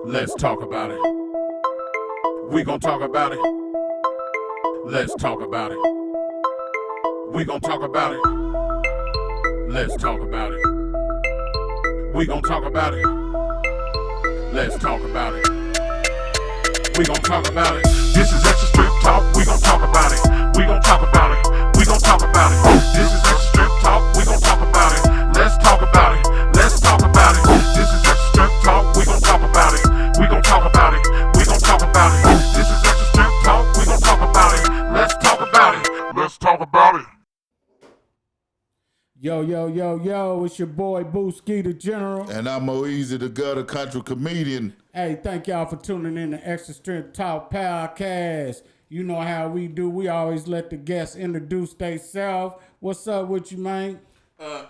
Let's talk about it. We gon' talk about it. Let's talk about it. We gon' talk about it. Let's talk about it. We gon' talk about it. Let's talk about it. We gon' talk about it. This is extra strip talk. We gon' talk about it. We gon' talk about it. We gon' talk about it. This is extra strip talk. We gon' talk about it. Let's talk about it. Let's talk about it. This is extra strip talk. We gon' talk about it. We gon' talk about it. We gon' talk about it. This is extra strip talk. We gon' talk about it. Let's talk about it. Let's talk about it. Yo, it's your boy Booski the General. And I'm Moeezy, the gutter country comedian. Hey, thank y'all for tuning in to Extra Strength Talk Podcast. You know how we do. We always let the guests introduce themselves. What's up with you, man?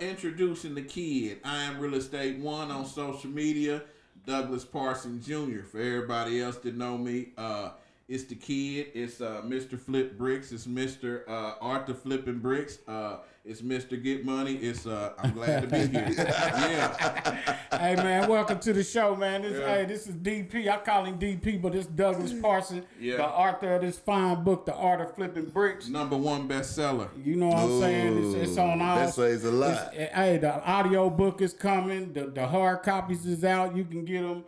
Introducing the kid. I am Real Estate One on social media. Douglas Parson Jr. For everybody else that know me, it's the kid. It's Mr. Flip Bricks. It's Mr. Arthur Flipping Bricks. It's Mr. Get Money. It's I'm glad to be here. Yeah. Hey, man, welcome to the show, man. This is DP. I call him DP, but it's Douglas Parson, the author of this fine book, The Art of Flipping Bricks. #1 bestseller. You know what I'm saying? It's on all. That says a lot. Hey, the audio book is coming. The hard copies is out. You can get them.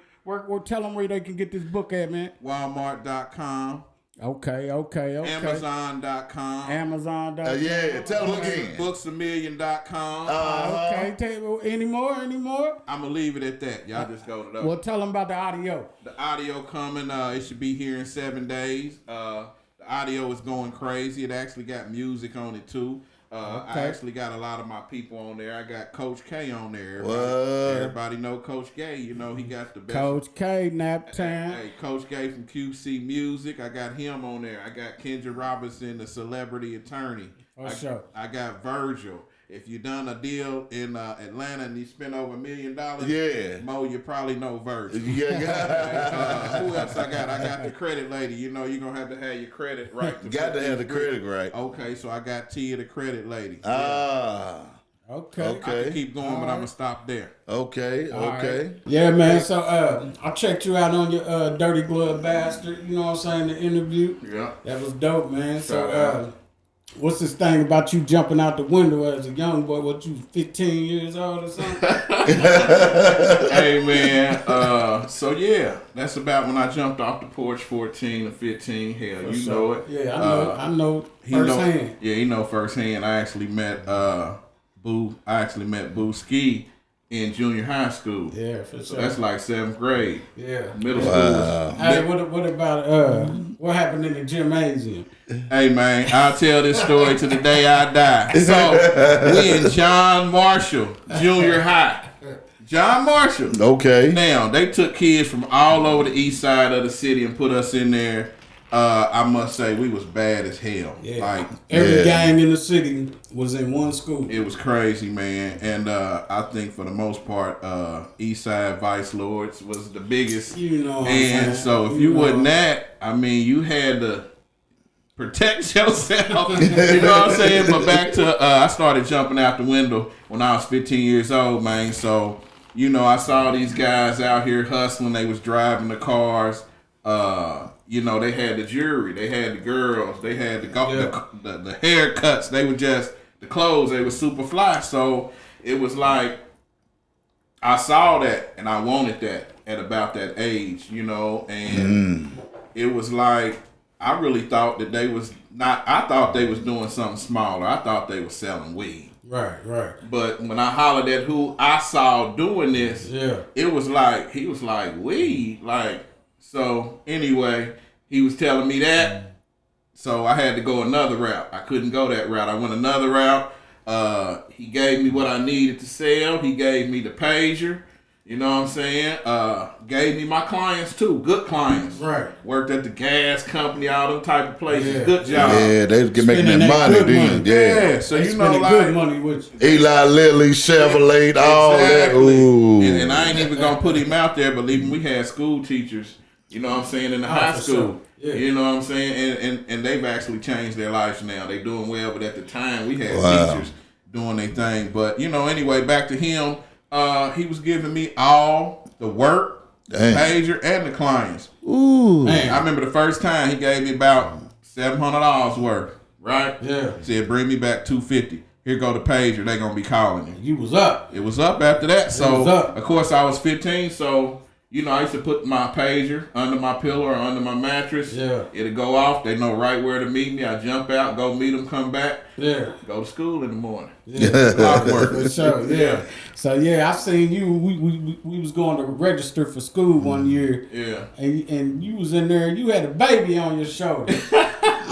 Tell them where they can get this book at, man. Walmart.com. Okay. Amazon.com. Amazon.com. Yeah, tell them again. Booksamillion.com. Okay. Any more? I'm going to leave it at that. Y'all just go to that. Well, tell them about the audio. The audio coming. It should be here in 7 days. The audio is going crazy. It actually got music on it, too. I actually got a lot of my people on there. I got Coach K on there. Everybody know Coach K. You know, he got the best. Coach K, nap time. Hey, Coach K from QC Music. I got him on there. I got Kendra Robinson, the celebrity attorney. Sure. I got Virgil. If you done a deal in Atlanta and you spent over $1 million, Mo, you probably know Virgil. Yeah. Who else I got? I got the credit lady. You know, you're going to have your credit right. Got to have the credit right. Okay, so I got Tia, the credit lady. Okay. I can keep going, but I'm going to stop there. Okay. Right. Yeah, man. So I checked you out on your Dirty Glove Bastard, you know what I'm saying, the interview. Yeah. That was dope, man. So what's this thing about you jumping out the window as a young boy? What, you 15 years old or something? Hey, man. So, yeah, that's about when I jumped off the porch 14 or 15. Hell, you know it. Yeah, I know firsthand. You know firsthand. I actually met Boo Ski in junior high school. Yeah, for sure. So that's like 7th grade. Yeah. Middle school. Hey, what about what happened in the gymnasium? Hey, man, I'll tell this story to the day I die. So, we in John Marshall Junior High. John Marshall. Okay. Now, they took kids from all over the east side of the city and put us in there. I must say, we was bad as hell. Yeah. Like every gang in the city was in one school. It was crazy, man. And I think for the most part, East Side Vice Lords was the biggest. You know what I'm and saying? so if you wasn't that, I mean, you had to protect yourself. You know what I'm saying? But back to, I started jumping out the window when I was 15 years old, man. So, you know, I saw these guys out here hustling. They was driving the cars. You know, they had the jewelry, they had the girls, they had the haircuts. They were just the clothes. They were super fly. So it was like I saw that and I wanted that at about that age, you know. And it was like I really thought that they was not. I thought they was doing something smaller. I thought they was selling weed. Right. But when I hollered at who I saw doing this, it was like he was like weed, like. So anyway, he was telling me that, so I had to go another route. I couldn't go that route. I went another route. He gave me what I needed to sell. He gave me the pager. You know what I'm saying? Gave me my clients too, good clients. Right. Worked at the gas company, all them type of places. Good job. Yeah, they was making that money then. Yeah, so they you know, like good money with you. Eli Lilly, Chevrolet, all that. Ooh. And I ain't even gonna put him out there, believe me, we had school teachers. You know what I'm saying, in the high school. Sure. Yeah. You know what I'm saying? And they've actually changed their lives now. They doing well, but at the time we had teachers doing their thing. But, you know, anyway, back to him. He was giving me all the work, Damn. pager, and the clients. Ooh. Man, I remember the first time he gave me about $700 worth. Right? Yeah. He said, bring me back $250. Here go the pager. They gonna be calling you. You was up. It was up after that. So was up. of course I was 15. So I used to put my pager under my pillow or under my mattress. Yeah. It'll go off. They know right where to meet me. I jump out, go meet them, come back. Yeah. Go to school in the morning. Yeah. Clockwork. For sure. Yeah. So yeah, I seen you. We was going to register for school one year. Yeah. And you was in there. You had a baby on your shoulder.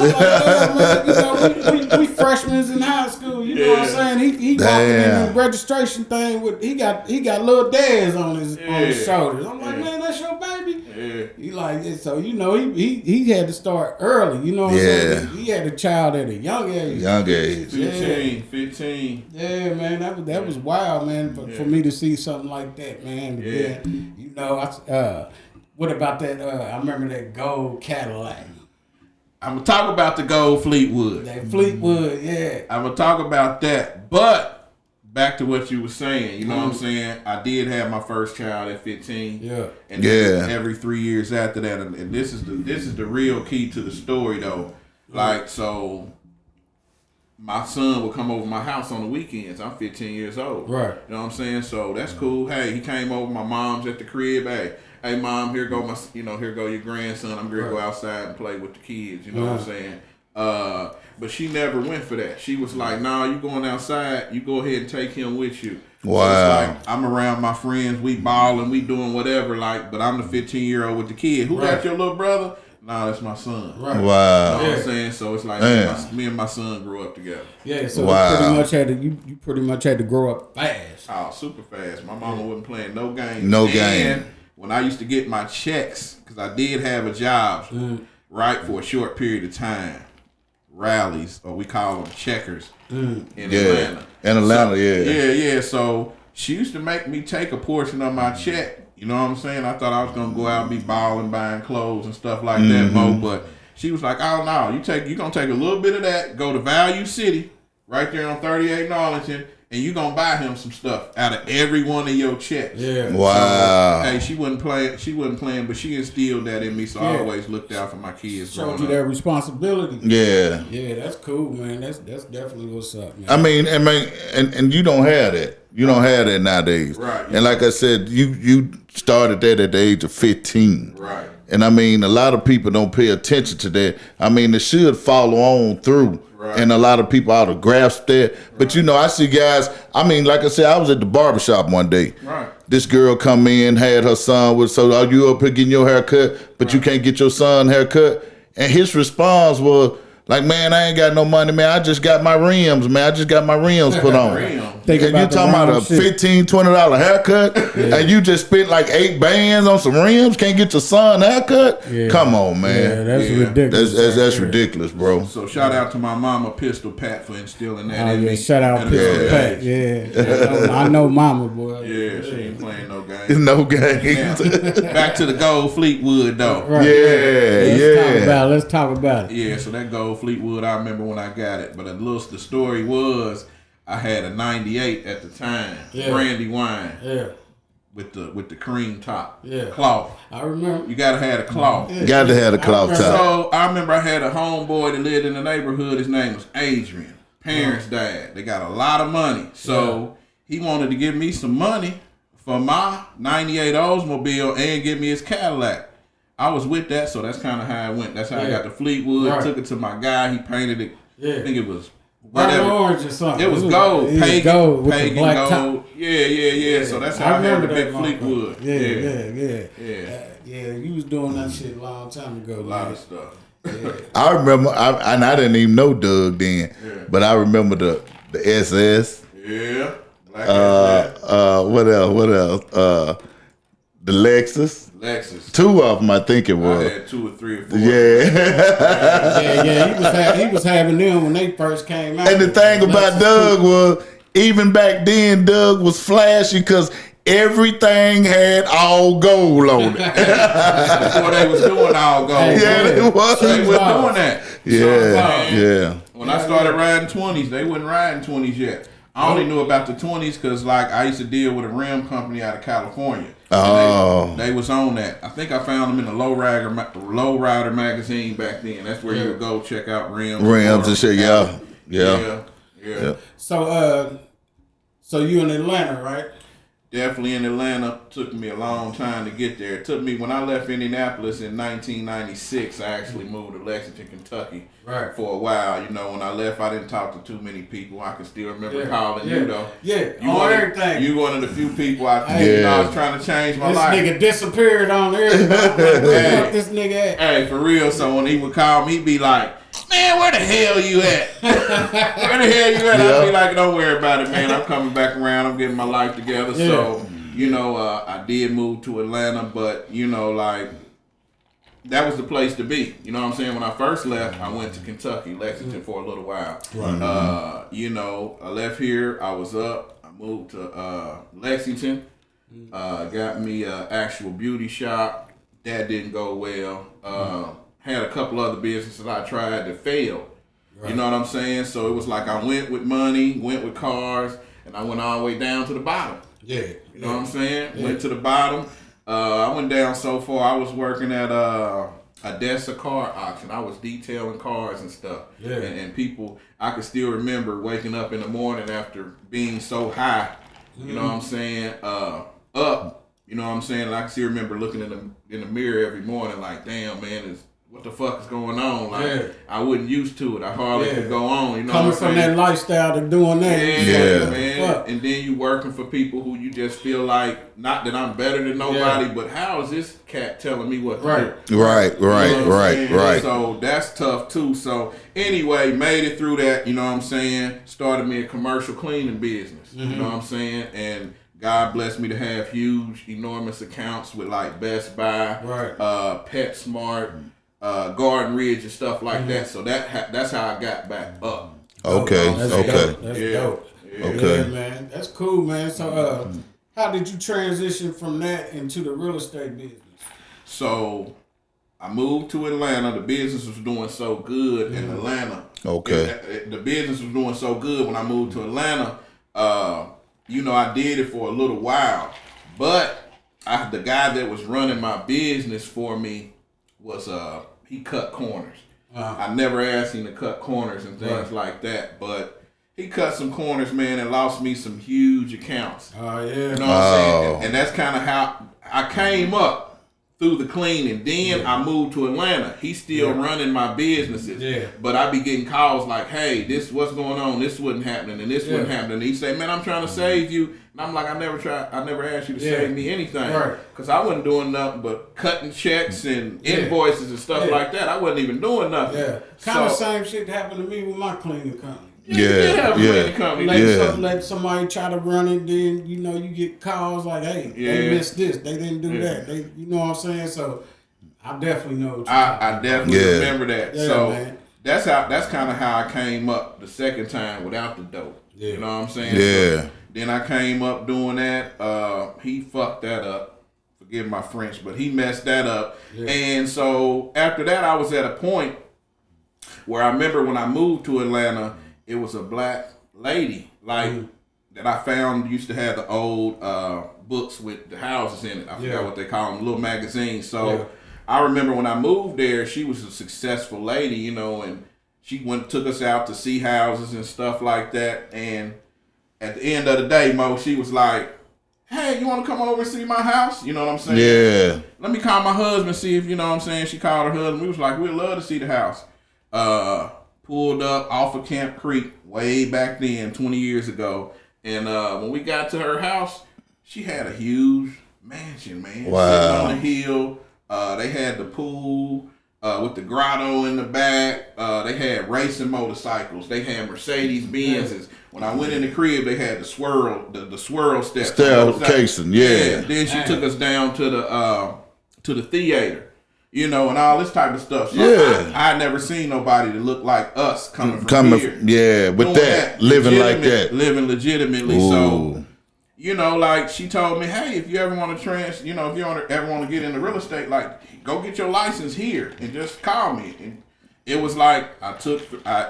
I'm like, man, we freshmen in high school. You know what I'm saying? He walking in the registration thing with he got little dads on his shoulders. I'm like, man, that's your baby. Yeah. He like so he had to start early. You know what I'm saying? He had a child at a young age. 15. Yeah, man, that was wild, man, for me to see something like that, man. Yeah. What about that? I remember that gold Cadillac. I'm gonna talk about the gold Fleetwood. That Fleetwood, yeah. I'm gonna talk about that, but back to what you were saying. You know what I'm saying? I did have my first child at 15. Yeah. And then every 3 years after that, and this is the real key to the story though. Like so. My son would come over my house on the weekends. I'm 15 years old. Right. You know what I'm saying? So that's cool. Hey, he came over. My mom's at the crib. Hey, mom, here go here go your grandson. I'm gonna go outside and play with the kids. You know what I'm saying? But she never went for that. She was like, nah, you going outside. You go ahead and take him with you. Wow. So it's like, I'm around my friends. We balling. We doing whatever. Like, but I'm the 15-year-old with the kid. Who got your little brother? Nah, that's my son. Right. Wow. You know what I'm saying? So it's like me and my son grew up together. Yeah, so you pretty much had to grow up fast. Oh, super fast. My mama wasn't playing no games. No and game. When I used to get my checks, because I did have a job, right, for a short period of time, rallies, or we call them checkers, in Atlanta. In Atlanta, Yeah. So she used to make me take a portion of my check. You know what I'm saying? I thought I was gonna go out and be balling, buying clothes and stuff like that, Mo. But she was like, "Oh no, you gonna take a little bit of that, go to Value City, right there on 38 in Arlington, and you gonna buy him some stuff out of every one of your checks." Yeah. Wow. So, hey, she wasn't playing, but she instilled that in me, so I always looked out for my kids. Showed you that responsibility. Yeah. Yeah, that's cool, man. That's definitely what's up, man. I mean, and you don't have that. You don't have that nowadays. Right. And like I said, you started that at the age of 15. Right. And I mean, a lot of people don't pay attention to that. I mean, it should follow on through. Right. And a lot of people ought to grasp that. But I see guys, I mean, like I said, I was at the barbershop one day. Right. This girl come in, had her son with, so are you up here getting your hair cut, but you can't get your son haircut? And his response was, like, man, I ain't got no money, man. I just got my rims, man. I just got my rims put on. And you talking about a $15, $20 haircut, and you just spent like 8 bands on some rims, can't get your son haircut? Yeah. Come on, man. Yeah, that's ridiculous. That's ridiculous, bro. So shout out to my mama, Pistol Pat, for instilling that in me. Shout out Pistol Pat. Yeah. I know mama, boy. Yeah, she ain't playing no games. No games. Now, back to the gold Fleetwood, though. Right. Yeah. Let's talk about it. Yeah, so that gold Fleetwood, I remember when I got it. But the story was, I had a 98 at the time, brandy wine, with the cream top, cloth. I remember. You gotta have a cloth. Got to have the cloth top. So I remember I had a homeboy that lived in the neighborhood. His name was Adrian. Parents died. They got a lot of money, so he wanted to give me some money for my 98 Oldsmobile and give me his Cadillac. I was with that, so that's kind of how it went. That's how I got the Fleetwood. Right. Took it to my guy. He painted it. I think it was whatever. Orange or something. It was gold. Pagan gold with pagan the black gold. top. Yeah. So that's how I had the big Fleetwood. Yeah. You was doing that shit a long time ago. A lot of stuff. I remember, and I didn't even know Doug then, but I remember the SS. Yeah. What else? The Lexus. 2 of them, I think it was. I had 2 or 3 or 4. Yeah. He was having them when they first came out. And the thing about Doug was, even back then, Doug was flashy because everything had all gold on it. Before they was doing all gold. They was. They was doing that. Yeah. When I started riding 20s, they wasn't riding 20s yet. I only knew about the 20s because, like, I used to deal with a rim company out of California. Oh. They was on that. I think I found them in the Low Rider magazine back then. That's where you would go check out rims. Rims and shit. Yeah. So you in Atlanta, right? Definitely in Atlanta. Took me a long time to get there. It took me, when I left Indianapolis in 1996, I actually moved to Lexington, Kentucky for a while. You know, when I left, I didn't talk to too many people. I can still remember calling you, though. Yeah, you on everything. You one of the few people I was trying to change my life. This nigga disappeared on everybody. Where this nigga at? Hey, for real. So when he would call me, he'd be like, man, where the hell you at? Where the hell you at? I'd be like, don't worry about it, man. I'm coming back around. I'm getting my life together. Yeah. So, you know, I did move to Atlanta, but, you know, like, that was the place to be. You know what I'm saying? When I first left, I went to Kentucky, Lexington, for a little while. Right. You know, I left here. I was up. I moved to Lexington. Got me an actual beauty shop. That didn't go well. Had a couple other businesses I tried that failed. Right. You know what I'm saying? So it was like I went with money, went with cars, and I went all the way down to the bottom. Yeah. You know what I'm saying? Yeah. Went to the bottom. I went down so far. I was working at Odessa car auction. I was detailing cars and stuff. Yeah. And people, I could still remember waking up in the morning after being so high. You know what I'm saying? Up. You know what I'm saying? And I can still remember looking in the mirror every morning like, damn, man, what the fuck is going on? Like, I wasn't used to it. I hardly could go on. You know, coming from that lifestyle to doing that. Yeah, man. And then you working for people who you just feel like, not that I'm better than nobody, but how is this cat telling me what to do? Right. So that's tough too. So anyway, made it through that. You know what I'm saying? Started me a commercial cleaning business. You know what I'm saying? And God blessed me to have huge, enormous accounts with like Best Buy, PetSmart, Garden Ridge and stuff like that. So that's how I got back up. Okay. That's dope. Okay. Yeah, man. That's cool, man. So how did you transition from that into the real estate business? So I moved to Atlanta. The business was doing so good in Atlanta. Okay. The business was doing so good when I moved to Atlanta. You know, I did it for a little while, but the guy that was running my business for me was he cut corners. I never asked him to cut corners and things like that, but he cut some corners, man, and lost me some huge accounts. Oh yeah, you know what I'm saying? And that's kind of how I came up through the cleaning. Then I moved to Atlanta. He's still running my businesses. Yeah. But I be getting calls like, hey, this what's going on? This wasn't happening and this wasn't happening. And he say, man, I'm trying to save you. And I'm like, I never asked you to save me anything. Right. Because I wasn't doing nothing but cutting checks and invoices and stuff like that. I wasn't even doing nothing. Yeah. Kind of same shit happened to me with my cleaning company. Let somebody try to run it, then you know you get calls like, "Hey, they missed this, they didn't do that." They, you know what I'm saying? So I definitely know. I definitely remember that. Yeah, so man. That's kind of how I came up the second time without the dope. Yeah. You know what I'm saying? Yeah. So then I came up doing that. He fucked that up. Forgive my French, but he messed that up. Yeah. And so after that, I was at a point where I remember when I moved to Atlanta. It was a black lady, like, that I found used to have the old books with the houses in it. I forgot what they call them, little magazines. So I remember when I moved there, she was a successful lady, you know, and she took us out to see houses and stuff like that. And at the end of the day, Mo, she was like, hey, you want to come over and see my house? You know what I'm saying? Yeah. Let me call my husband, see if, you know what I'm saying? She called her husband. We was like, we'd love to see the house. Pulled up off of Camp Creek way back then, 20 years ago. And when we got to her house, she had a huge mansion, man. Wow. Sitting on the hill. They had the pool with the grotto in the back. They had racing motorcycles. They had Mercedes Benzes. When I went in the crib, they had the swirl steps. Staircasing, yeah. Then she took us down to the theater. You know, and all this type of stuff. So I never seen nobody that looked like us coming here. With that, living like that. Living legitimately. Ooh. So, you know, like she told me, hey, if you ever want to if you ever want to get into real estate, like, go get your license here and just call me. And it was like,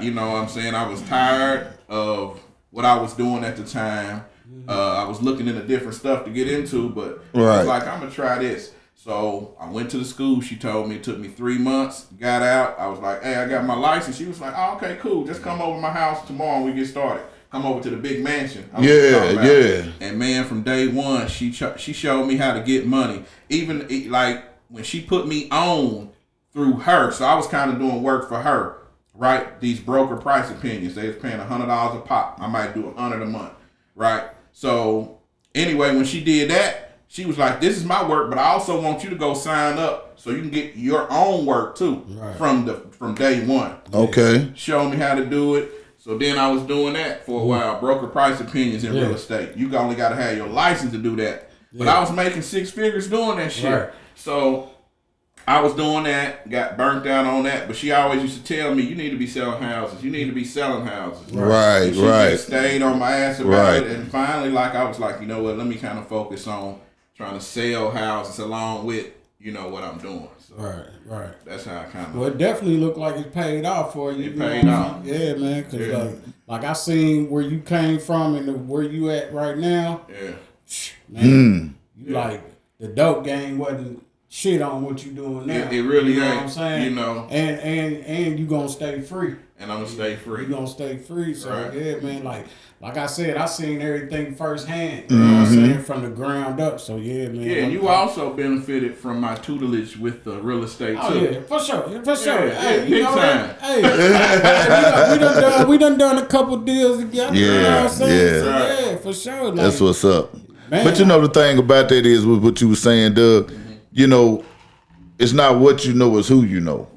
you know what I'm saying, I was tired of what I was doing at the time. I was looking into different stuff to get into, but I Right. was like, I'm gonna try this. So I went to the school. She told me it took me 3 months. Got out. I was like, hey, I got my license. She was like, oh, okay, cool. Just come over to my house tomorrow and we get started. Come over to the big mansion. I was talking about. Yeah. And man, from day one, she showed me how to get money. Even like when she put me on through her, so I was kind of doing work for her, right? These broker price opinions, they was paying $100 a pop. I might do $100 a month, right? So anyway, when she did that, she was like, "This is my work, but I also want you to go sign up so you can get your own work too from day one." Okay. Show me how to do it. So then I was doing that for a while. Broker price opinions in real estate. You only got to have your license to do that. But I was making 6 figures doing that shit. Right. So I was doing that, got burnt out on that. But she always used to tell me, you need to be selling houses. You need to be selling houses. Right, And she just stayed on my ass about it. And finally, I was like, you know what, let me kind of focus on trying to sell houses along with, what I'm doing. So Right. that's how I kind of... Well, it definitely looked like it paid off for you. It you know paid what I'm off. saying? Yeah, man. Because like I seen where you came from and where you at right now. Yeah. Man, you like the dope game wasn't shit on what you doing now. It really you know ain't. What I'm saying? And you gonna stay free. And I'm going to stay free. You gonna stay free. So Right. yeah, man. Like I said, I seen everything firsthand. You know what I'm saying? From the ground up. So yeah, man. Yeah, you also benefited from my tutelage with real estate too. Oh yeah, for sure, for sure. Yeah, Hey, you big know time. that? Hey, we done done a couple deals together. You know what I'm saying? Yeah. So, Right. yeah, for sure. Like, That's what's up. Man, But the thing about that is with what you were saying, Doug, it's not what you know, it's who you know.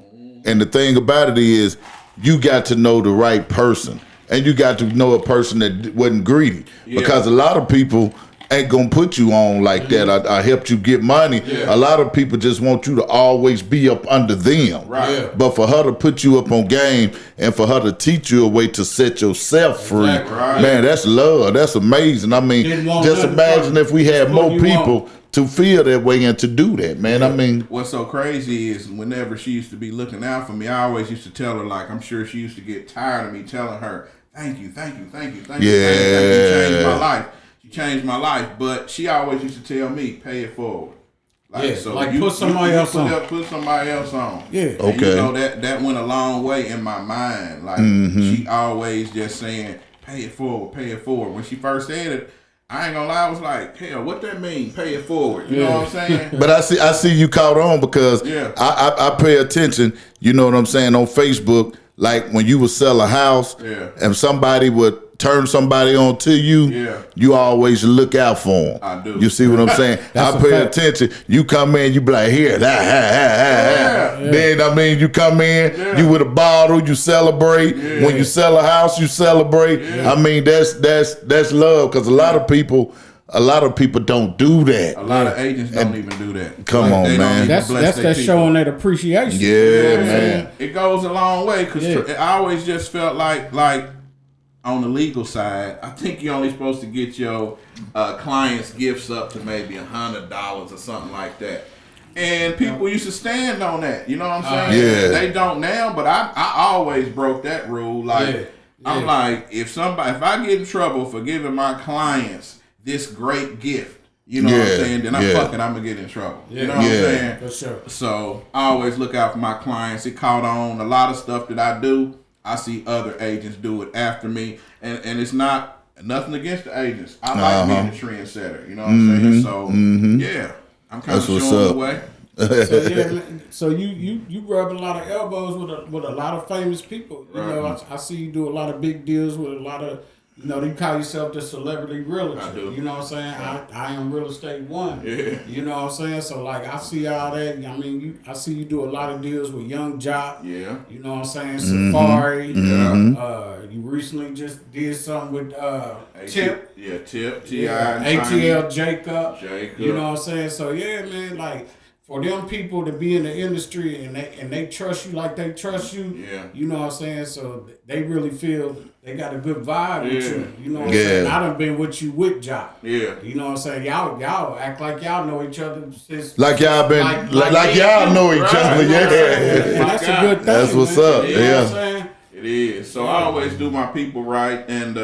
And the thing about it is you got to know the right person. And you got to know a person that wasn't greedy. Yeah. Because a lot of people ain't gonna put you on like that. I helped you get money. Yeah. A lot of people just want you to always be up under them. Right. Yeah. But for her to put you up on game and for her to teach you a way to set yourself free, Exactly. Right. man, that's love. That's amazing. I mean, Didn't want just nothing imagine from if we had what more you people want. to feel that way and to do that, man. I mean, What's so crazy is whenever she used to be looking out for me, I always used to tell her, I'm sure she used to get tired of me telling her, thank you. You changed my life. You changed my life. But she always used to tell me, pay it forward. put somebody else on. Put somebody else on. Yeah. And Okay. that went a long way in my mind. She always just saying, pay it forward. When she first said it, I ain't gonna lie, I was like, hell, what that mean? Pay it forward. You know what I'm saying? but I see you caught on because I pay attention, you know what I'm saying, on Facebook, like when you would sell a house and somebody would turn somebody on to you, you always look out for them. I do. You see what I'm saying? I pay attention. You come in, you be like, here, Then, I mean, you come in, you with a bottle, you celebrate. When you sell a house, you celebrate. I mean, that's love because a lot of people don't do that. A lot of agents don't even do that. Come on, they don't man. even That's bless their that people. showing that appreciation. Yeah, man. It goes a long way because I always just felt like on the legal side, I think you're only supposed to get your clients' gifts up to maybe $100 or something like that. And people used to stand on that. You know what I'm saying? Yeah. They don't now, but I always broke that rule. I'm like, if I get in trouble for giving my clients this great gift, you know what I'm saying, then I'm gonna get in trouble. You know what I'm saying? For sure. So I always look out for my clients. It caught on a lot of stuff that I do. I see other agents do it after me, and it's not nothing against the agents. I like being a trendsetter. You know what I'm saying? So yeah, I'm kind of showing the way. So you rub a lot of elbows with a lot of famous people. You know, I see you do a lot of big deals with a lot of. You call yourself the celebrity realtor. I do. You know what I'm saying? I am real estate one. Yeah. You know what I'm saying? So I see all that. I mean, I see you do a lot of deals with Young Jock. Yeah. You know what I'm saying? Safari. Yeah. You recently just did something with Tip. Yeah, Tip. T.I. ATL Jacob. Jacob. You know what I'm saying? So yeah, man, for them people to be in the industry and they trust you like they trust you, you know what I'm saying? So they really feel they got a good vibe with you. You know what I'm saying? I done been with you with Jock. Yeah. You know what I'm saying? Y'all act like y'all know each other since Like y'all been like y'all know each other, and that's a good thing. That's what's man. up. You know what I'm saying? It is. So I always do my people right, and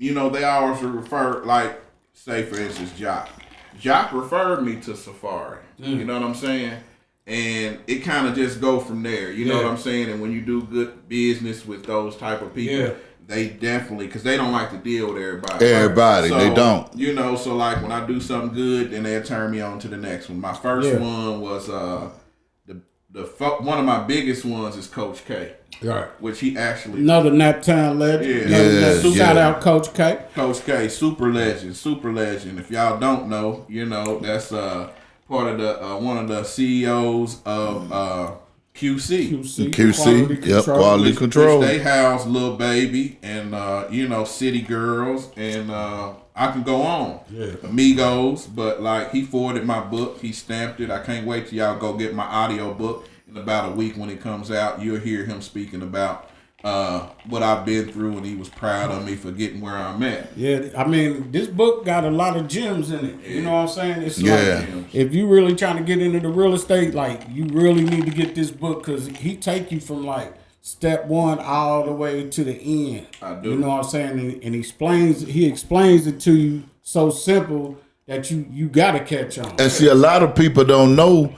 you know, they always refer, like, say for instance, Jock. Jock referred me to Safari. You know what I'm saying? And it kind of just go from there. You know what I'm saying? And when you do good business with those type of people, they definitely, because they don't like to deal with everybody. Everybody, so, they don't. You know, so like when I do something good, then they'll turn me on to the next one. My first one was one of my biggest ones is Coach K. Right. Which he actually... Another Naptown legend. Shout out Coach K. Coach K, super legend. If y'all don't know, you know, that's part of the one of the CEOs of QC. Quality control. Which they house Lil Baby and, you know, City Girls and I can go on. Amigos, but like he forwarded my book. He stamped it. I can't wait till y'all go get my audio book. In about a week when it comes out, you'll hear him speaking about what I've been through, and he was proud of me for getting where I'm at. Yeah, I mean, this book got a lot of gems in it. You know what I'm saying? It's like, if you really trying to get into the real estate, like, you really need to get this book because he take you from, like, step one all the way to the end. I do. You know what I'm saying? And he explains it to you so simple that you got to catch on. And see, a lot of people don't know,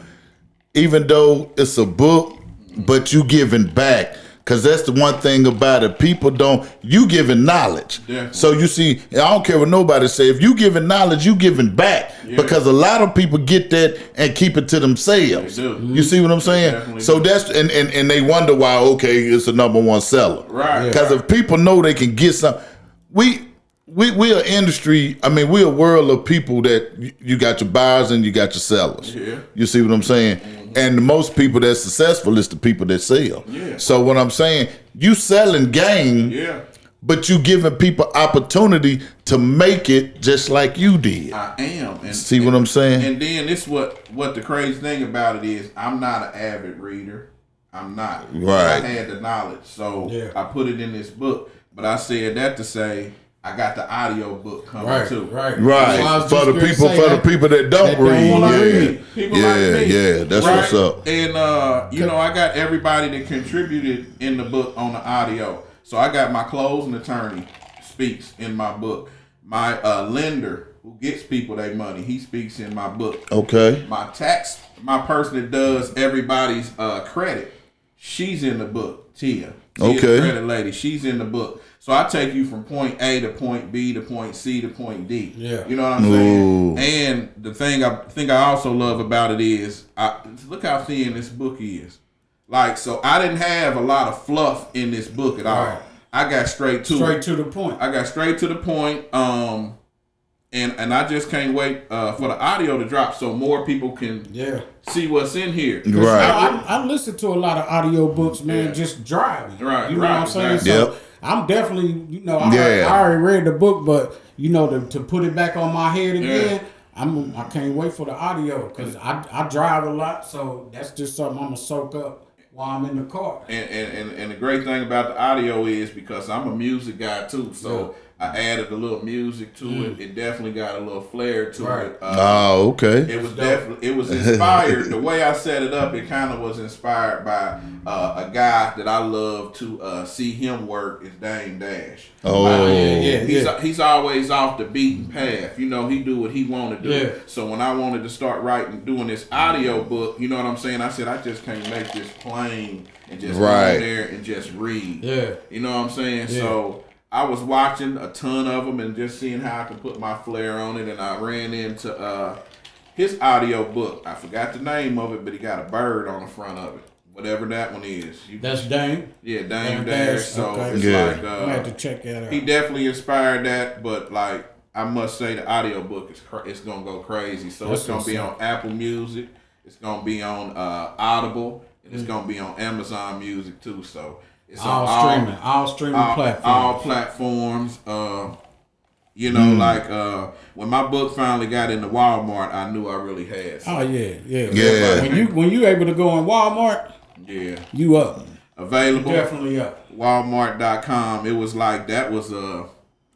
even though it's a book, but you giving back. Because that's the one thing about it. People don't, you giving knowledge. Definitely. So you see, I don't care what nobody say. If you giving knowledge, you giving back. Because a lot of people get that and keep it to themselves. They do. You see what I'm saying? So that's, and they wonder why, okay, it's the #1 seller. Right. Because if people know they can get some, we're an industry, I mean, we're a world of people that you got your buyers and you got your sellers. You see what I'm saying? And the most people that's successful is the people that sell. So what I'm saying, you selling game, but you giving people opportunity to make it just like you did. I am. And, see what I'm saying? And then this what the crazy thing about it is, I'm not an avid reader. I'm not. Right. I had the knowledge, so I put it in this book. But I said that to say, I got the audio book coming too. Right. For the people that don't read. People like me. That's what's up. And you know, I got everybody that contributed in the book on the audio. So I got my closing attorney speaks in my book. My lender who gets people their money, he speaks in my book. Okay. My person that does everybody's credit, she's in the book. Tia, the credit lady, she's in the book. So I take you from point A to point B to point C to point D. You know what I'm saying? And the thing I also love about it is, look how thin this book is. Like, so I didn't have a lot of fluff in this book at all. I got straight to the point. I got straight to the point. And I just can't wait for the audio to drop so more people can see what's in here. I listen to a lot of audio books, man, just driving. You know what I'm saying? So I'm definitely, you know, I already read the book, but, you know, to put it back on my head again, I can't wait for the audio because I drive a lot, so that's just something I'm going to soak up while I'm in the car. And the great thing about the audio is because I'm a music guy too, so I added a little music to it. It definitely got a little flair to it. Okay. It was inspired. The way I set it up, it kind of was inspired by a guy that I love to see him work is Dame Dash. He's always off the beaten path. You know, he do what he want to do. So when I wanted to start doing this audio book, you know what I'm saying? I said, I just can't make this plain and just go there and just read. You know what I'm saying? So I was watching a ton of them and just seeing how I could put my flair on it, and I ran into his audio book. I forgot the name of it, but he got a bird on the front of it. Whatever that one is. That's Dame? Yeah, Dame Dash. So it's like... I have to check that out. He definitely inspired that, but like, I must say the audio book it's going to go crazy. So it's going to be on Apple Music. It's going to be on Audible. And it's going to be on Amazon Music too. So... it's all streaming platforms. All platforms. You know, like when my book finally got into Walmart, I knew I really had something. When you able to go in Walmart, you up. Available. You're definitely up. Walmart.com. It was like that was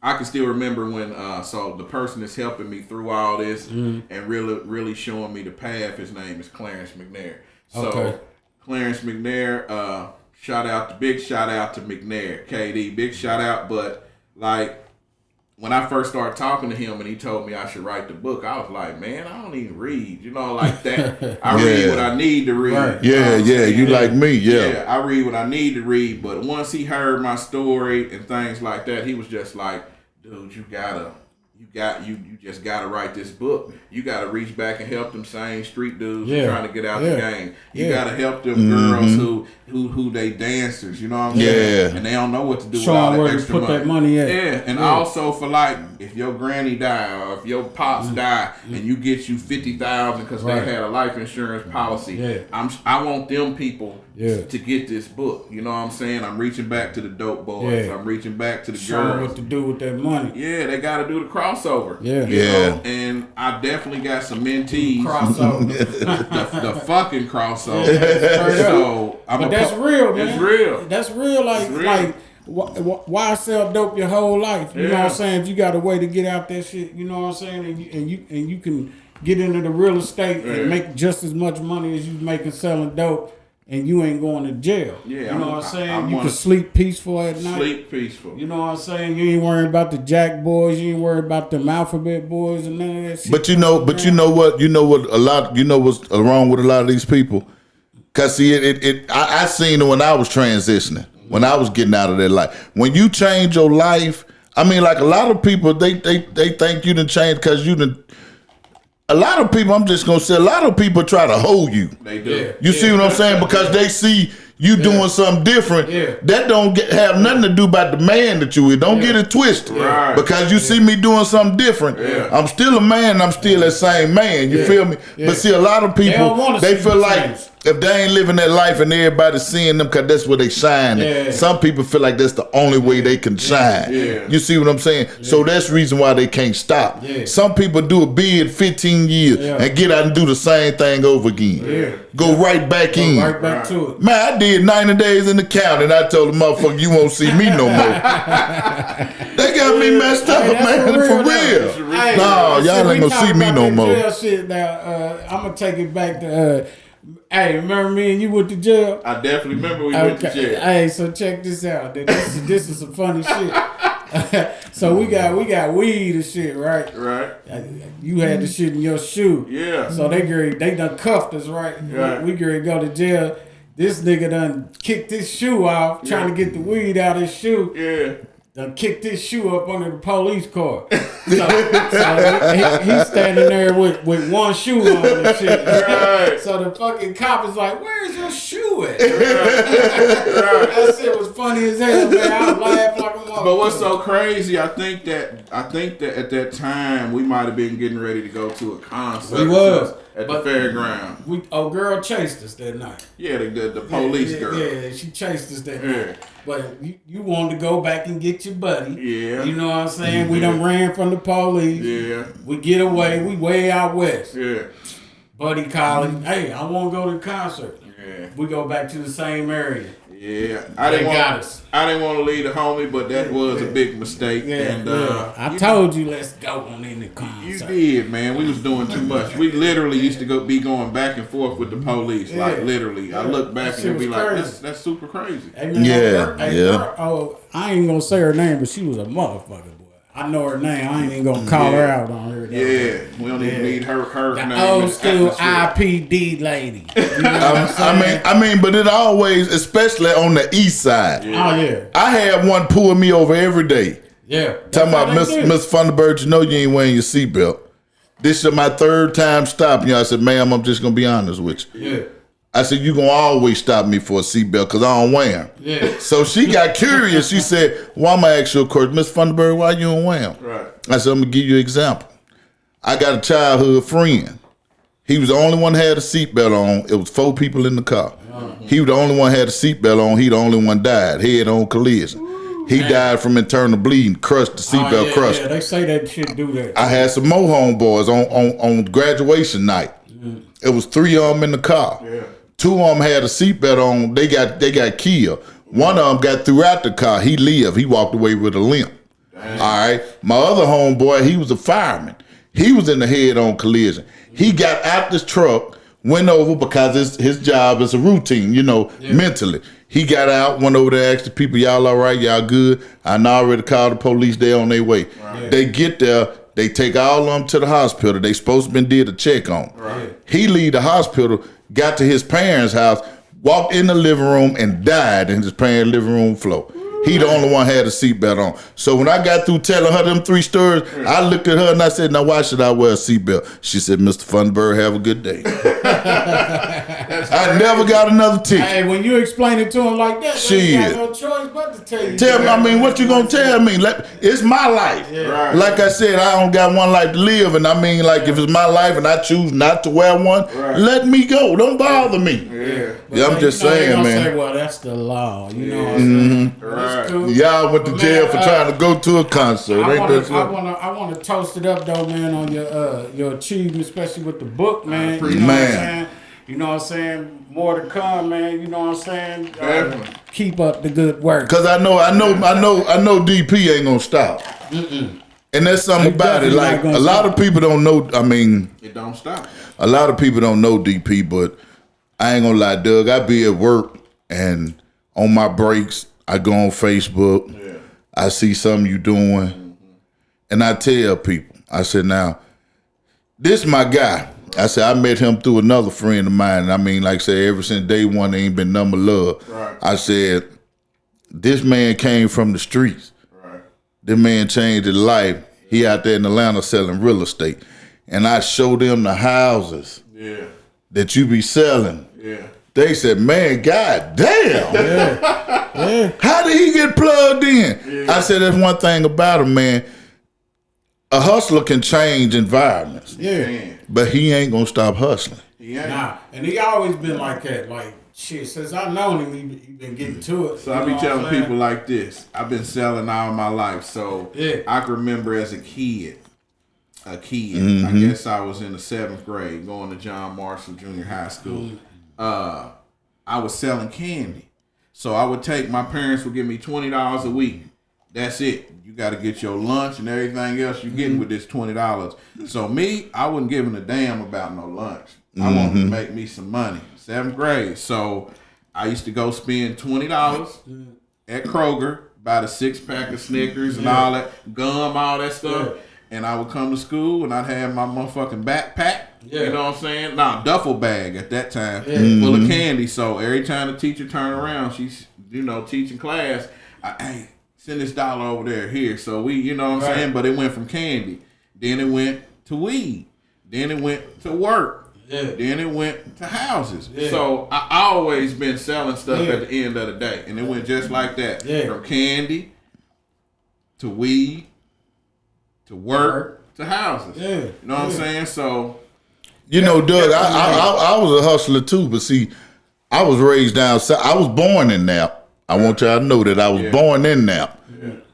I can still remember when so the person that's helping me through all this and really showing me the path, his name is Clarence McNair. So Clarence McNair, big shout out to McNair, KD, big shout out. But like when I first started talking to him and he told me I should write the book, I was like, man, I don't even read, like that. I read what I need to read. Right. You like me, Yeah, I read what I need to read. But once he heard my story and things like that, he was just like, dude, you just gotta write this book. You gotta reach back and help them same street dudes trying to get out the game. You gotta help them girls who they dancers, you know what I'm saying? And they don't know what to do with all that extra money. That money at. Yeah, and also for like if your granny die or if your pops die and you get you $50,000 because they had a life insurance policy. Yeah. I want them people to get this book. You know what I'm saying? I'm reaching back to the dope boys. I'm reaching back to the girls. What to do with that money? Yeah, they got to do the crossover. Yeah. You know? And I definitely got some mentees. Crossover. the fucking crossover. So that's real, man. It's real. That's real. Like why sell dope your whole life? You know what I'm saying? If you got a way to get out that shit, you know what I'm saying? And you can get into the real estate and make just as much money as you making selling dope. And you ain't going to jail. Yeah, you know what I'm saying? You can sleep peaceful at night. Sleep peaceful. You know what I'm saying? You ain't worried about the Jack boys. You ain't worried about them alphabet boys and none of that shit. But you know what's wrong with a lot of these people? Cause see, I seen it when I was transitioning, when I was getting out of that life. When you change your life, I mean, like a lot of people, they think you done changed because you done. A lot of people, I'm just gonna say, a lot of people try to hold you. They do. You see what I'm saying? Because they see you doing something different. That don't have nothing to do about the man that you is. Don't get it twisted. Right. Because you see me doing something different. I'm still a man. I'm still that same man. You feel me? But see, a lot of people, they feel like if they ain't living that life and everybody's seeing them because that's where they shine. Some people feel like that's the only way they can shine. You see what I'm saying? So that's the reason why they can't stop. Some people do a bid 15 years and get out and do the same thing over again. Go right back in. Right back to it. Man, I did 90 days in the county and I told the motherfucker, you won't see me no more. They got me messed up, man. For real. No, y'all ain't gonna see me no more. Shit now, I'm gonna take it back to hey, remember me and you went to jail? I definitely remember we went to jail. Hey, so check this out. This is some funny shit. So we got weed and shit, right? Right. You had the shit in your shoe. Yeah. So they done cuffed us, right? We to go to jail. This nigga done kicked his shoe off, trying to get the weed out of his shoe. Yeah. Done kicked his shoe up under the police car. So he's standing there with one shoe on and shit. Right. So the fucking cop is like, "Where's your shoe at?" That shit was funny as hell, man. I was laughing like a motherfucker. But what's so crazy? I think that at that time we might have been getting ready to go to a concert. We was at the fairground. Girl chased us that night. Yeah, the police girl. Yeah, she chased us that night. But you wanted to go back and get your buddy. Yeah. You know what I'm saying? We done ran from the police. Yeah. We get away. We way out west. Yeah. Buddy calling, hey, I want to go to the concert. Yeah. We go back to the same area. Yeah. I didn't want to leave the homie, but that was a big mistake. Yeah. And I told you, let's go on in the concert. You did, man. We was doing too much. We literally used to be going back and forth with the police. Like literally. I look back and be like, that's super crazy. Hey, man, girl, I ain't gonna say her name, but she was a motherfucker. I know her name. I ain't even gonna call her out on her. Yeah, we don't even need her name. The old school IPD lady. You know I mean, but it always, especially on the east side. Yeah. Oh yeah. I had one pull me over every day. Yeah. Talking about Miss Thunderbird, you know you ain't wearing your seatbelt. This is my third time stopping you. I said, ma'am, I'm just gonna be honest with you. Yeah. I said, you gonna always stop me for a seatbelt because I don't wear them. Yeah. So she got curious. She said, well, I'm gonna ask you a question. Miss Thunderbird, why you don't wear them? Right. I said, I'm gonna give you an example. I got a childhood friend. He was the only one that had a seatbelt on. It was 4 people in the car. Mm-hmm. He was the only one that had a seatbelt on. He the only one died, head-on collision. He died from internal bleeding, crushed, the seatbelt crushed. Yeah, they say that shit do that. I had some more homeboys on graduation night. Mm-hmm. It was 3 of them in the car. Yeah. 2 of them had a seatbelt on. They got killed. One of them got throughout the car. He lived. He walked away with a limp. Dang. All right. My other homeboy, he was a fireman. He was in the head-on collision. He got out this truck, went over because his job is a routine, mentally. He got out, went over there, asked the people, y'all all right, y'all good? I already called the police, they on their way. Right. They get there, they take all of them to the hospital. They supposed to been did a check on. Right. He leave the hospital, got to his parents' house, walked in the living room and died in his parents' living room floor. He the only one had a seatbelt on. So when I got through telling her them 3 stories, I looked at her and I said, now why should I wear a seatbelt? She said, Mr. Funberg, have a good day. I never got another ticket. Hey, when you explain it to him like that, you got no choice but to tell you. Tell me, I mean, what you gonna tell me? It's my life. Yeah. Right. Like I said, I don't got one life to live, and I mean, like if it's my life and I choose not to wear one, let me go. Don't bother me. Yeah, I'm just saying, man. Say, well, that's the law. You know what I'm saying? Right. Cool. Y'all went to jail for trying to go to a concert. I want to toast it up though, man, on your achievement, especially with the book, man. You know what I'm saying? You know what I'm saying? More to come, man. You know what I'm saying? Keep up the good work. Cause I know DP ain't gonna stop. And that's something about it. Like a lot of people don't know. I mean, it don't stop. A lot of people don't know DP, but I ain't gonna lie, Doug. I be at work and on my breaks, I go on Facebook. Yeah. I see something you doing, and I tell people. I said, now, this my guy. I said, I met him through another friend of mine. And I mean, like I said, ever since day one, there ain't been number love. Right. I said, this man came from the streets. Right. This man changed his life. He out there in Atlanta selling real estate. And I showed them the houses that you be selling. Yeah. They said, man, god damn. How did he get plugged in? Yeah. I said, that's one thing about him, man. A hustler can change environments. Yeah. But he ain't gonna stop hustling. Nah. And he always been like that. Like, shit, since I've known him, he been getting to it. So I be telling people like this. I've been selling all my life. So I can remember as a kid. I guess I was in the 7th grade going to John Marshall Junior High School. I was selling candy. So I would my parents would give me $20 a week. That's it. You got to get your lunch and everything else you getting with this $20. So me, I wasn't giving a damn about no lunch. I wanted to make me some money. 7th grade. So I used to go spend $20 at Kroger, buy the 6-pack of Snickers and all that, gum, all that stuff. And I would come to school and I'd have my motherfucking backpack. Yeah. You know what I'm saying? Nah, duffel bag at that time, full of candy. So every time the teacher turned around, she's, teaching class, hey, send this dollar over there, here. So we, you know what I'm saying? But it went from candy. Then it went to weed. Then it went to work. Yeah. Then it went to houses. Yeah. So I always been selling stuff at the end of the day. And it went just like that. Yeah. From candy to weed to work to houses. Yeah. You know what I'm saying? So Doug, I was a hustler too, but see, I was raised down south. I was born in Nap. I want y'all to know that I was born in Nap,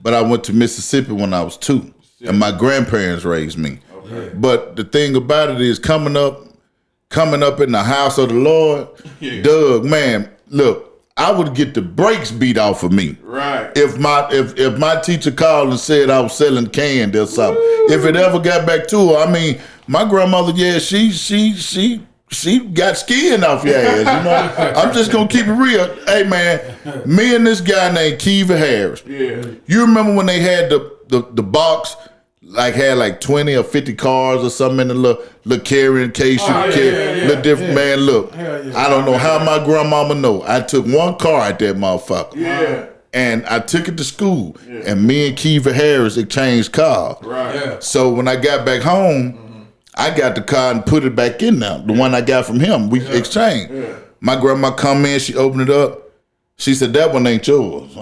but I went to Mississippi when I was 2, and my grandparents raised me. Okay. But the thing about it is coming up in the house of the Lord, Doug, man, look, I would get the brakes beat off of me. Right. If my teacher called and said I was selling candy or something. Woo. If it ever got back to her, I mean, my grandmother, she got skin off your ass, I'm just gonna keep it real. Hey man, me and this guy named Kiva Harris. Yeah. You remember when they had the box, had like 20 or 50 cars or something in the little carrying case you could carry. Little different man, look. I don't know how my grandmama know. I took one car at that motherfucker. Yeah. And I took it to school. Yeah. And me and Kiva Harris exchanged cars. Right. Yeah. So when I got back home, I got the car and put it back in there. The one I got from him, we exchanged. Yeah. My grandma come in, she opened it up. She said, that one ain't yours.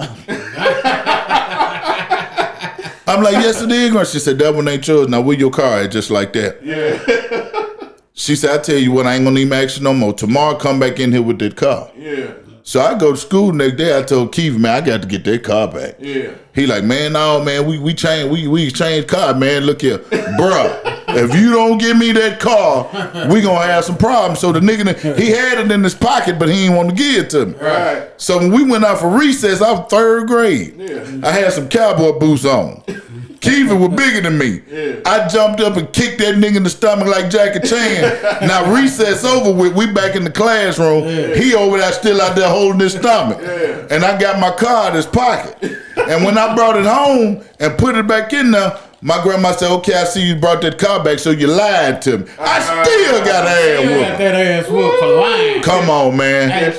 I'm like, yes, it is. She said, that one ain't yours. Now, where your car at? Just like that. Yeah. She said, I tell you what, I ain't gonna even ask you no more. Tomorrow, come back in here with that car. Yeah. So I go to school the next day. I told Keith, man, I got to get that car back. Yeah. He like, man, no, man, we exchanged car, man. Look here, bruh. If you don't give me that car, we gonna have some problems. So the nigga, he had it in his pocket, but he didn't want to give it to me. Right. So when we went out for recess, I was 3rd grade. Yeah. I had some cowboy boots on. Keevan was bigger than me. Yeah. I jumped up and kicked that nigga in the stomach like Jackie Chan. Now recess over with, we back in the classroom. Yeah. He over there still out there holding his stomach. Yeah. And I got my car in his pocket. And when I brought it home and put it back in there, my grandma said, okay, I see you brought that car back, so you lied to me. I still got ass whooped. Got that ass whooped for lying. Come on, man. Hey,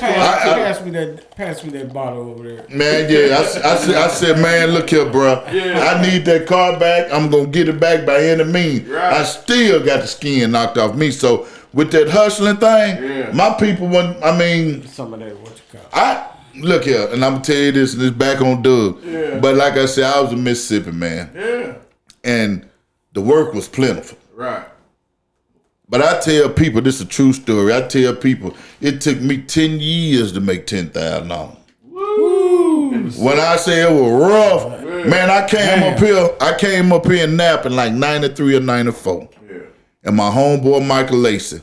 pass me that bottle over there. Man, yeah, I said, man, look here, bro. Yeah. I need that car back. I'm going to get it back by any means. Right. I still got the skin knocked off me. So with that hustling thing, my people, some of that, what you call look here, and I'm going to tell you this, and it's back on Doug. Yeah. But like I said, I was in Mississippi, man. Yeah. And the work was plentiful. Right. But I tell people, this is a true story. I tell people, it took me 10 years to make $10,000. Woo! When I say it was rough, man, I came up here in Napa in like 93 or 94. Yeah. And my homeboy Michael Lacey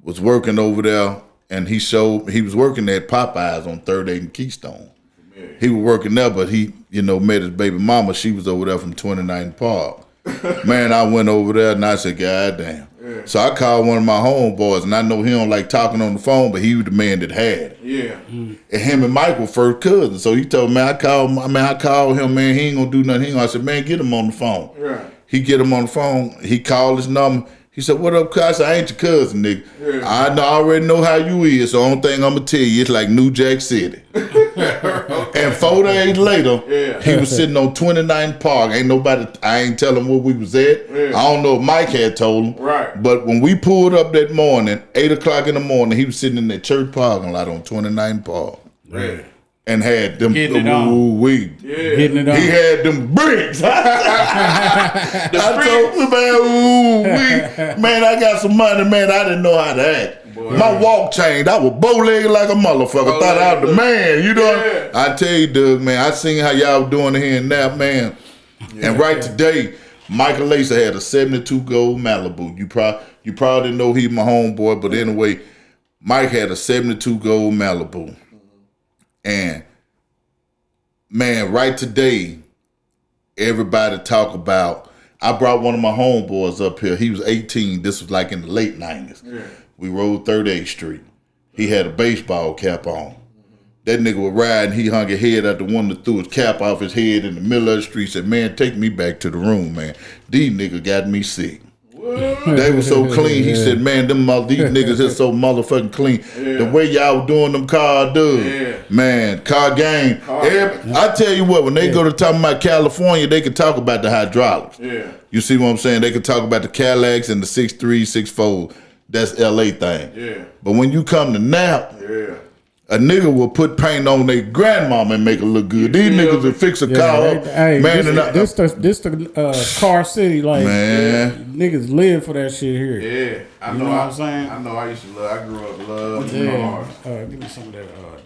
was working over there, and he was working at Popeyes on 3rd 8 and Keystone. Yeah. He was working there, but he, met his baby mama. She was over there from 29th Park. Man, I went over there and I said, God damn. Yeah. So I called one of my homeboys, and I know he don't like talking on the phone, but he was the man that had it. Yeah. And him and Mike were first cousins. So he told me, I called him, man, he ain't gonna do nothing. I said, man, get him on the phone. Right. He get him on the phone. He called his number. He said, what up, cuz? I said, I ain't your cousin, nigga. Yeah. I already know how you is, so the only thing I'm going to tell you, it's like New Jack City. And 4 days later, he was sitting on 29th Park. I ain't tell him where we was at. Yeah. I don't know if Mike had told him. Right. But when we pulled up that morning, 8 o'clock in the morning, he was sitting in that church parking lot on 29th Park. Right. And had them getting it on. Getting it on. He had them bricks. I told him, man, I got some money, man. I didn't know how to act. Boy. My walk changed. I was bow-legged like a motherfucker. Thought I was the man, you know? Yeah. I tell you, Doug, man, I seen how y'all doing here in Nap, man. Yeah. And right today, Michael Lacey had a 72 gold Malibu. You probably didn't know he my homeboy, but anyway, Mike had a 72 gold Malibu. And man, right today, everybody talk about, I brought one of my homeboys up here. He was 18. This was like in the late 90s. Yeah. We rode 38th Street. He had a baseball cap on. That nigga was riding. He hung his head out the window, threw his cap off his head in the middle of the street, said, man, take me back to the room, man. These niggas got me sick. They were so clean. He said, man, these niggas is so motherfucking clean. Yeah. The way y'all doing them car dudes, man, car game. I tell you what, when they go to talk about California, they can talk about the hydraulics. Yeah. You see what I'm saying? They can talk about the Cadillacs and the 6.3, 6.4. That's LA thing. Yeah. But when you come to Nap, a nigga will put paint on their grandmama and make it look good. These niggas will fix a car up. Hey, man, this the car city. Like, man, niggas live for that shit here. Yeah, I know what I'm saying. I know I used to love. I grew up loving cars. Give me some of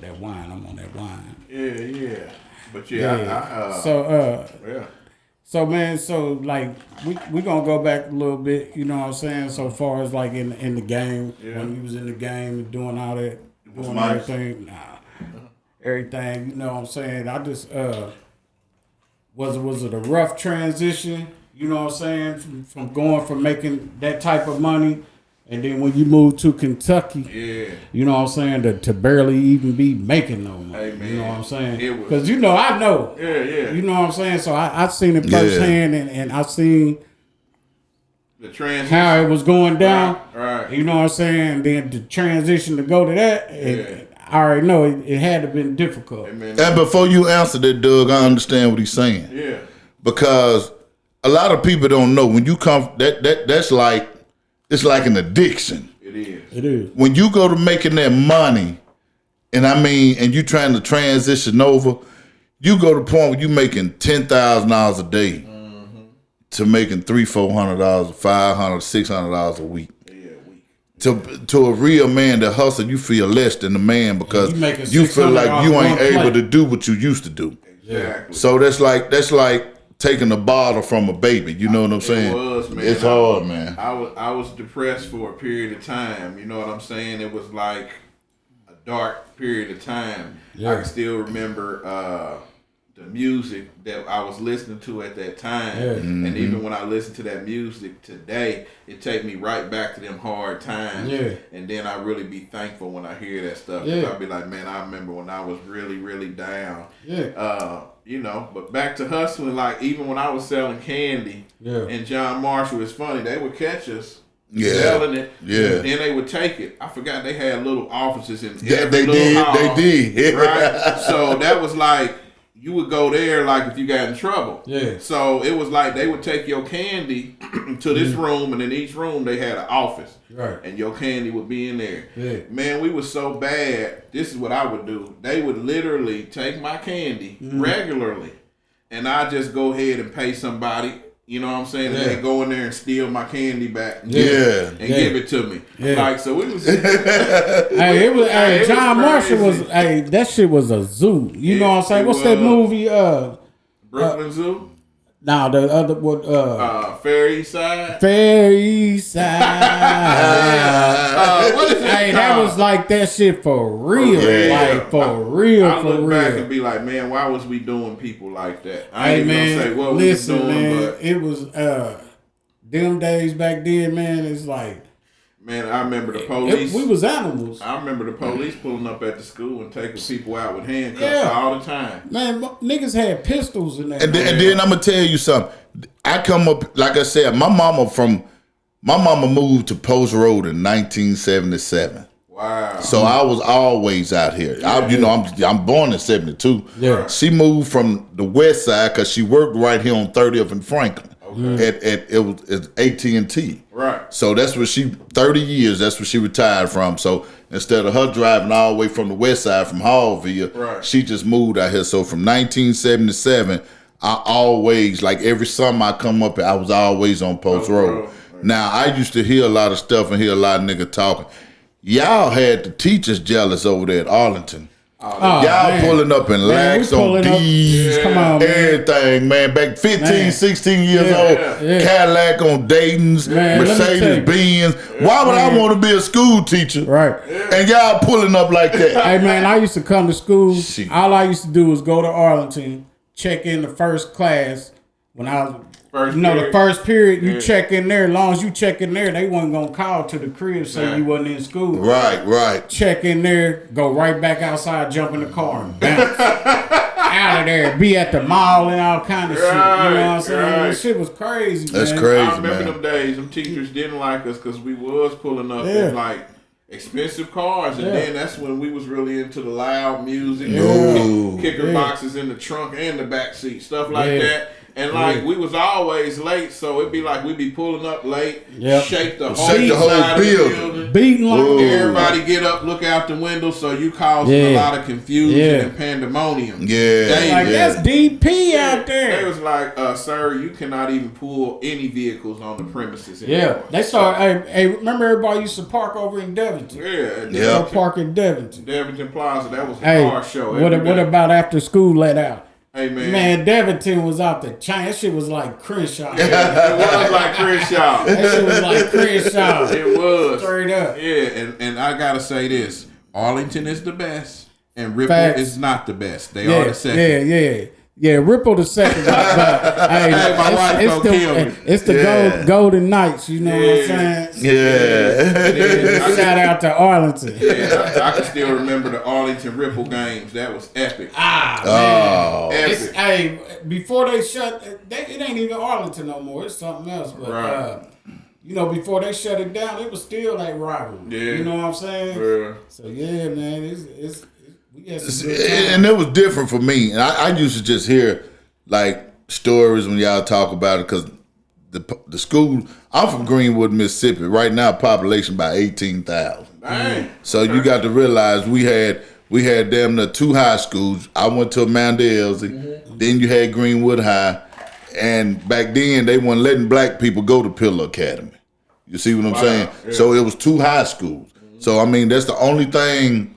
that wine. I'm on that wine. Yeah. But So man, so like we gonna go back a little bit. You know what I'm saying? So far as like in the game, when you was in the game and doing all that. Doing everything, everything, you know what I'm saying? I just, was it a rough transition, you know what I'm saying, from going from making that type of money, and then when you moved to Kentucky, you know what I'm saying, to barely even be making no money, you know what I'm saying? Because, I know, you know what I'm saying? So I seen it firsthand, and I seen the transition, how it was going down, right. You know what I'm saying? Then the transition to go to that, I already know it had to been difficult. And before you answer that, Doug, I understand what he's saying. Yeah. Because a lot of people don't know when you come. That's like, it's like an addiction. It is. When you go to making that money, and you trying to transition over, you go to the point where you making $10,000 a day. To making $300-$400, $500, $600 a week. To a real man that hustle, you feel less than the man because you feel like you ain't able to do what you used to do. Exactly. So that's like taking a bottle from a baby. You know what I'm saying? It was, man. It's hard, man. I was depressed for a period of time. You know what I'm saying? It was like a dark period of time. Yeah. I can still remember the music that I was listening to at that time. Yeah. And even when I listen to that music today, it take me right back to them hard times. Yeah. And then I really be thankful when I hear that stuff. 'Cause Yeah. I'll be like, man, I remember when I was really, really down. Yeah. You know, but back to hustling, like even when I was selling candy and John Marshall, it's funny, they would catch us selling it. Yeah. Then they would take it. I forgot they had little offices in Yeah, every they little did. hall, They did. right? So that was like, you would go there like if you got in trouble. Yeah. So it was like they would take your candy to this room, and in each room they had an office. Right. And your candy would be in there. Yeah. Man, we was so bad. This is what I would do. They would literally take my candy regularly, and I just go ahead and pay somebody. You know what I'm saying? And they go in there and steal my candy back. And give it to me. Yeah. Like, so it was. Hey, it was. Hey, it John was Marshall was. crazy. Hey, that shit was a zoo. You know what I'm saying? it What's that was. movie? Brooklyn Zoo? Nah, the other what? Fair East Side? Fair East Side. What is it Hey, that called? was like that shit for real. real. Like for real, I for look back and real. be like, man, why was we doing people like that? I Hey ain't even man, gonna say what listen, we was doing, man, but it was them days back then, man. It's like man, I remember the police. we was animals. I remember the police pulling up at the school and taking people out with handcuffs Yeah. all the time. Man, niggas had pistols in that. And then I'm gonna tell you something. I come up, like I said, my mama moved to Post Road in 1977. Wow. So I was always out here. I'm born in 72. Yeah. She moved from the west side because she worked right here on 30th and Franklin. At AT&T. Right. So that's what 30 years, that's what she retired from. So instead of her driving all the way from the west side from Hallville, Right. she just moved out here. So from 1977, I always, like every summer I come up here, I was always on Post Road. Right. Now, I used to hear a lot of stuff and hear a lot of niggas talking. Y'all had the teachers jealous over there at Arlington. Oh, Y'all man. pulling up in Man, we lax on pulling up- D's, Come on, man. everything, man. Back 15, Man. 16 years Yeah, old, yeah. Cadillac on Dayton's, Man, let me tell you. Mercedes-Benz. Why would I want to be a school teacher? Right. And y'all pulling up like that. Hey man, I used to come to school. Shit. All I used to do was go to Arlington, check in the first class. When I was, First the period. first period, you check in there. As long as you check in there, they wasn't gonna call to the crib say you wasn't in school. Right. Check in there, go right back outside, jump in the car, and bounce out of there. Be at the mall and all kind of shit. You know what I'm saying? Right. That shit was crazy. That's man. crazy. I remember man. them days. Them teachers didn't like us because we was pulling up Yeah. in like expensive cars, and Yeah. then that's when we was really into the loud music, No. kicker Yeah. boxes in the trunk and the back seat, stuff like Yeah. that. And like Yeah. we was always late, so it'd be like we'd be pulling up late, Yep. shake the Shake the whole side of the building. building. Beating like Ooh. Everybody get up, look out the window, so you causing a Yeah. lot of confusion Yeah. and pandemonium. Yeah. They- like yeah. that's DP out They there. was like, sir, you cannot even pull any vehicles on the premises Yeah, anymore. they started. Hey, remember everybody used to park over in Devonton. Yeah, Yeah. Go park in Devonton. Devonton Plaza, that was a Hey, car show. what every day. about after school let out? Hey, man. Man, Devonton was out the chain. That shit was like Crenshaw. It was like Crenshaw. That shit was like Crenshaw. It was. Straight up. Yeah, and I got to say this. Arlington is the best, and Ripple Facts. is not the best. They Yeah, are the second. yeah. Ripple the second, but hey, Hey, my wife it's gonna kill me. it's the Yeah. golden Knights. You know what I'm saying? Yeah. Shout out to Arlington. Yeah, I can still remember the Arlington Ripple games. That was epic. Oh. It's, Epic. hey, before they shut, it ain't even Arlington no more. It's something else. But Right. before they shut it down, it was still that rivalry. Yeah. You know what I'm saying? Yeah. So yeah, man, it's we had some good times. And it was different for me. And I used to just hear like stories when y'all talk about it because the school, I'm from Greenwood, Mississippi. Right now, population about 18,000. Dang. So you got to realize we had damn near 2 high schools. I went to Amanda Elsie. Then you had Greenwood High. And back then, they weren't letting black people go to Pillar Academy. You see what I'm saying? Yeah. So it was 2 high schools. So, I mean, that's the only thing,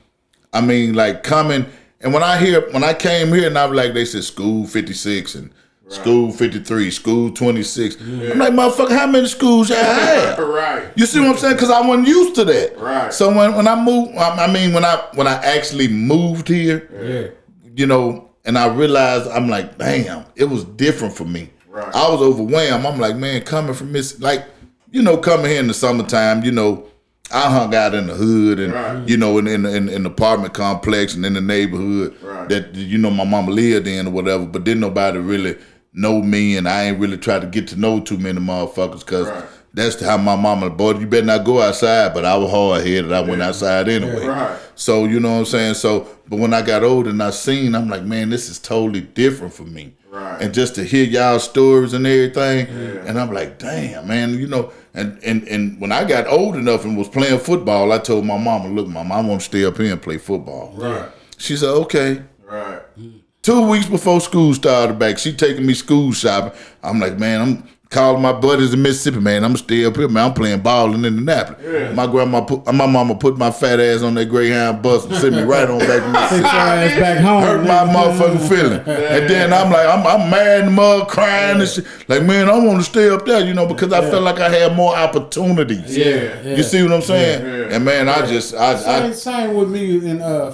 I mean, like coming. And when I came here, and I was like, they said school 56 and school 53, school 26. I'm like, motherfucker, how many schools y'all have? Right. You see what I'm saying? Because I wasn't used to that. Right. So when I moved, I mean, when I actually moved here, Yeah. you know, And I realized, I'm like, damn, it was different for me. Right. I was overwhelmed. I'm like, man, coming from this, like, coming here in the summertime, I hung out in the hood and, in the apartment complex and in the neighborhood that, my mama lived in or whatever, but didn't nobody really know me, and I ain't really tried to get to know too many motherfuckers because that's how my mama, boy, you better not go outside, but I was hard-headed. I went outside anyway. Right. So, you know what I'm saying? So, but when I got older and I seen, I'm like, man, this is totally different for me. Right. And just to hear y'all stories and everything, and I'm like, damn, man, and when I got old enough and was playing football, I told my mama, look, mama, I want to stay up here and play football. Right. She said, okay. Right. 2 weeks before school started back, she taking me school shopping. I'm like, man, I'm calling my buddies in Mississippi, man. I'm stay up here, man. I'm playing ball in Indianapolis. Yeah. My mama put my fat ass on that Greyhound bus and sent me right on back to Mississippi. Take your ass back home. Hurt my motherfucking feeling. And then I'm like, I'm mad and mud crying and shit. Like, man, I want to stay up there, because I felt like I had more opportunities. Yeah. You see what I'm saying? Yeah. And man, Same with me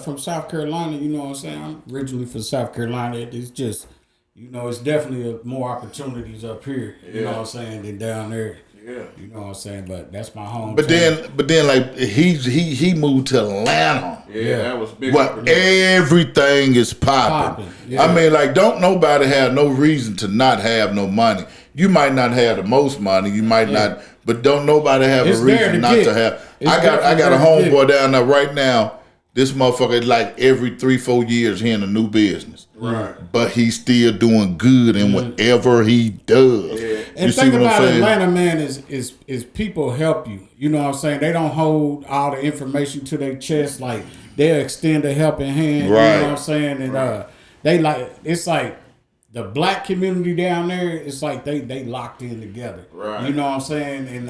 from South Carolina, you know what I'm saying? I'm originally from South Carolina. It's just, it's definitely more opportunities up here, you know what I'm saying, than down there. Yeah. You know what I'm saying? But that's my home. But then like he moved to Atlanta. Yeah, that was big. What everything is popping. Yeah. I mean, like, don't nobody have no reason to not have no money. You might not have the most money, you might not, but don't nobody have a reason not to have. I got a homeboy down there right now. This motherfucker is like every 3-4 years he in a new business. Right. But he's still doing good in whatever he does. Yeah. And the thing about Atlanta, man, is people help you. You know what I'm saying? They don't hold all the information to their chest. Like, they'll extend a helping hand. Right. You know what I'm saying? And it's like the black community down there, it's like they locked in together. Right. You know what I'm saying? And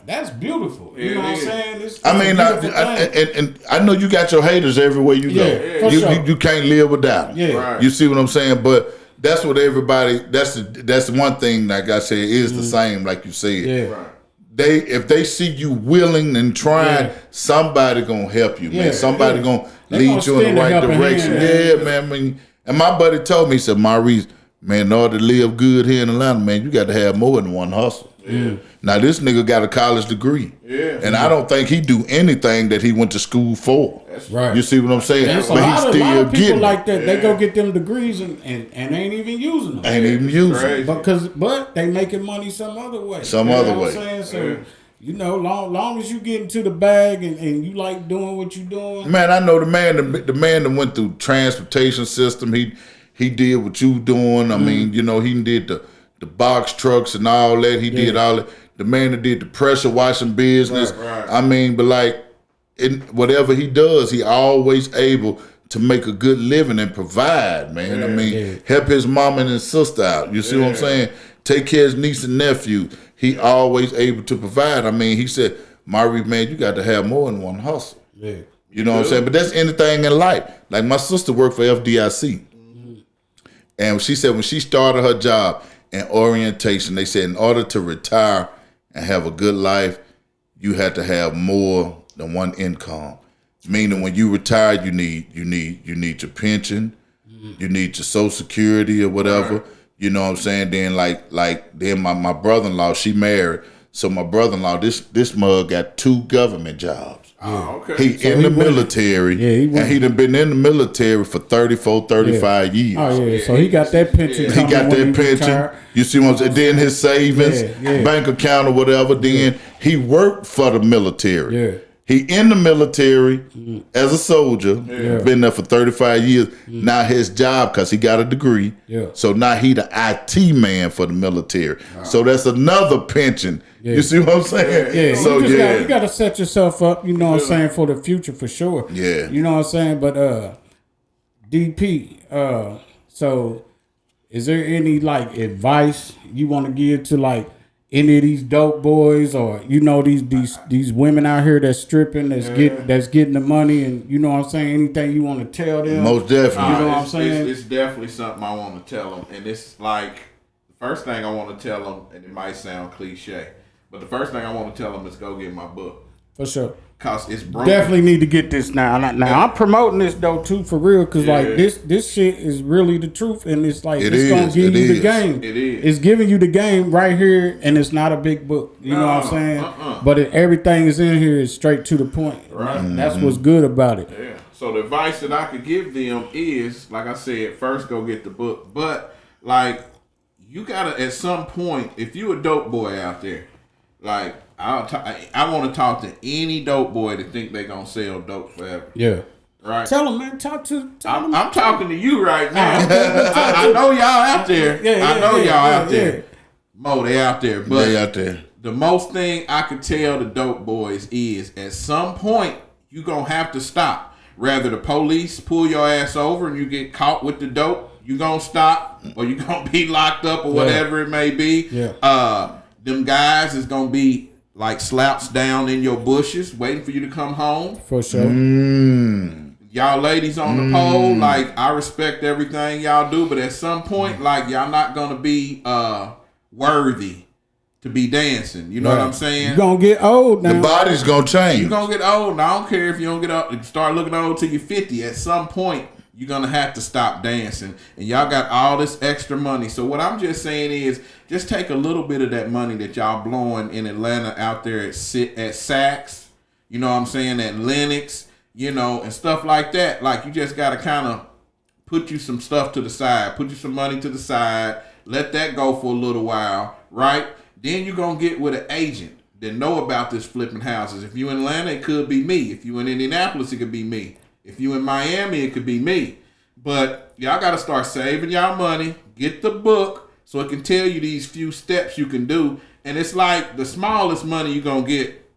that's beautiful. You know what I'm saying? It's I mean, and I know you got your haters everywhere you go. Yeah, you can't live without them. Yeah. Right. You see what I'm saying? But that's what everybody. That's the one thing. Like I said, is the same. Like you said. Yeah. Right. If they see you willing and trying, somebody gonna help you, man. Somebody gonna lead you in the right direction. Man. I mean, and my buddy told me, he said, Maurice, man, in order to live good here in Atlanta, man, you got to have more than one hustle. Yeah. Now, this nigga got a college degree. Yeah. And I don't think he do anything that he went to school for. That's right. You see what I'm saying? But a lot of people like that, they go get them degrees and ain't even using them. Ain't even using them. But they making money some other way. Some other way. So, long as you get into the bag and you like doing what you doing. Man, I know the man that went through transportation system. He did what you doing. I mean, he did the box trucks and all that. He did all that. The man that did the pressure washing business. Right. I mean, but like, whatever he does, he always able to make a good living and provide, man. Yeah, I mean, help his mom and his sister out. You see what I'm saying? Take care of his niece and nephew. He always able to provide. I mean, he said, Maurice, man, you got to have more than one hustle. Yeah. You know what I'm saying? But that's anything in life. Like, my sister worked for FDIC. And she said when she started her job in orientation, they said in order to retire and have a good life, you had to have more than one income. Meaning when you retire, you need your pension, you need your Social Security or whatever. Right. You know what I'm saying? Then then my brother-in-law, she married. So my brother-in-law, this mug got 2 government jobs. Oh, okay. He in the military, and he done been in the military for 35 years. Oh, yeah, so he got that pension. He got that pension. You see what I'm saying? Then his savings, bank account or whatever. Then he worked for the military. Yeah. He in the military as a soldier, been there for 35 years. Now his job, because he got a degree, so now he the IT man for the military. So that's another pension. Yeah. You see what I'm saying? Yeah. So you got to set yourself up, you know what I'm saying, for the future for sure. Yeah. You know what I'm saying? But DP, so is there any like advice you want to give to like any of these dope boys or these women out here that's stripping, that's getting the money, and you know what I'm saying? Anything you want to tell them? Most definitely. You know what I'm saying? It's definitely something I want to tell them, and it's like the first thing I want to tell them, and it might sound cliche, but the first thing I want to tell them is go get my book. For sure. cause it's broken. Definitely need to get this now. Now I'm promoting this though too for real, cause like this shit is really the truth, and it's like it's gonna give you the game. It is. It's giving you the game right here, and it's not a big book. You know what I'm saying? But everything is in here is straight to the point. Right. That's what's good about it. Yeah. So the advice that I could give them is, like I said, first go get the book, but like you gotta at some point, if you a dope boy out there, like. I want to talk to any dope boy that think they gonna sell dope forever. Yeah. Right. Tell them, man. Tell them. I'm talking to you right now. I know y'all out there. I know y'all out there. Mo, they out there. But they out there. The most thing I could tell the dope boys is at some point you gonna have to stop. Rather the police pull your ass over and you get caught with the dope, you gonna stop or you gonna be locked up or whatever it may be. Yeah. Them guys is gonna be like slouched down in your bushes, waiting for you to come home. For sure. Y'all ladies on the pole, like I respect everything y'all do, but at some point, like y'all not gonna be worthy to be dancing. You know what I'm saying? You gonna get old now. The body's gonna change. You gonna get old. And I don't care if you don't get up. Start looking old till you're 50. At some point, you're gonna have to stop dancing, and y'all got all this extra money. So what I'm just saying is, just take a little bit of that money that y'all blowing in Atlanta out there at Saks, you know what I'm saying, at Lennox, you know, and stuff like that. Like you just gotta kind of put you some stuff to the side, put you some money to the side, let that go for a little while, right? Then you're gonna get with an agent that know about this flipping houses. If you in Atlanta, it could be me. If you in Indianapolis, it could be me. If you in Miami, it could be me. But y'all got to start saving y'all money. Get the book so it can tell you these few steps you can do. And it's like the smallest money you're going to get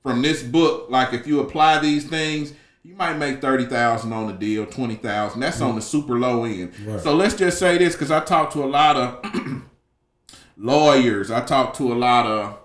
from this book. Like if you apply these things, you might make $30,000 on the deal, $20,000. That's on the super low end. Right. So let's just say this, because I talk to a lot of lawyers. I talk to a lot of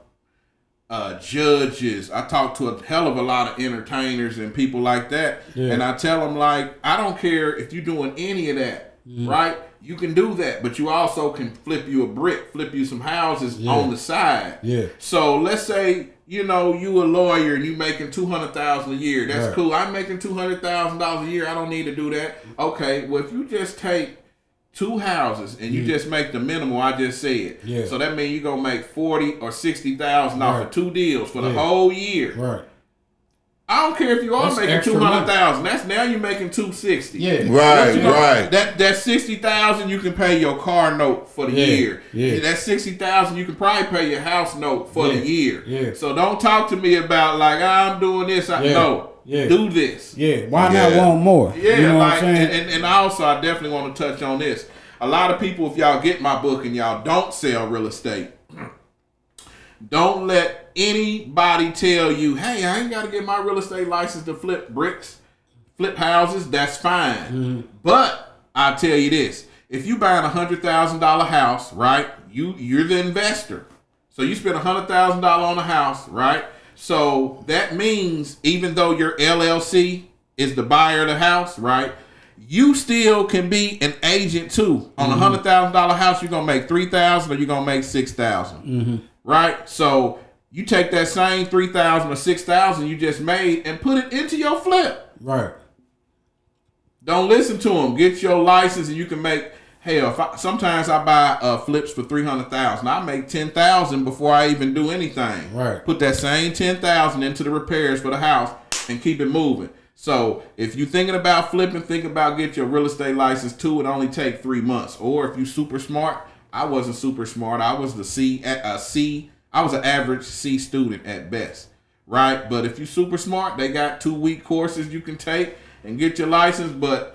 judges. I talk to a hell of a lot of entertainers and people like that. Yeah. And I tell them, like, I don't care if you're doing any of that, right? You can do that, but you also can flip you a brick, flip you some houses on the side. Yeah. So let's say, you know, you a lawyer and you making $200,000 a year. That's cool. I'm making $200,000 a year. I don't need to do that. Okay. Well, if you just take 2 houses and you just make the minimum I just said. Yeah. So that means you're gonna make $40,000 or $60,000 off of 2 deals for the whole year. Right. I don't care if you are making $200,000. That's now you're making $260,000. Yeah. Right. Right. That $60,000 you can pay your car note for the year. Yeah. That $60,000 you can probably pay your house note for the year. Yeah. So don't talk to me about like I'm doing this. No. Yeah. Do this. Yeah. Why not want more? Yeah. You know like, what I'm saying? And also, I definitely want to touch on this. A lot of people, if y'all get my book and y'all don't sell real estate, don't let anybody tell you, hey, I ain't got to get my real estate license to flip bricks, flip houses. That's fine. Mm-hmm. But I'll tell you this. If you buying a $100,000 house, right, you're the investor. So you spend $100,000 on a house, right? So that means even though your LLC is the buyer of the house, right, you still can be an agent too. On a $100,000 house, you're gonna make $3,000 or you're gonna make $6,000, right? So you take that same $3,000 or $6,000 you just made and put it into your flip. Right. Don't listen to them. Get your license and you can make. Hell, sometimes I buy flips for $300,000. I make $10,000 before I even do anything. Right. Put that same $10,000 into the repairs for the house and keep it moving. So if you're thinking about flipping, think about get your real estate license too. It only take 3 months. Or if you super smart, I wasn't super smart. I was I was an average C student at best. Right. But if you super smart, they got 2-week courses you can take and get your license. But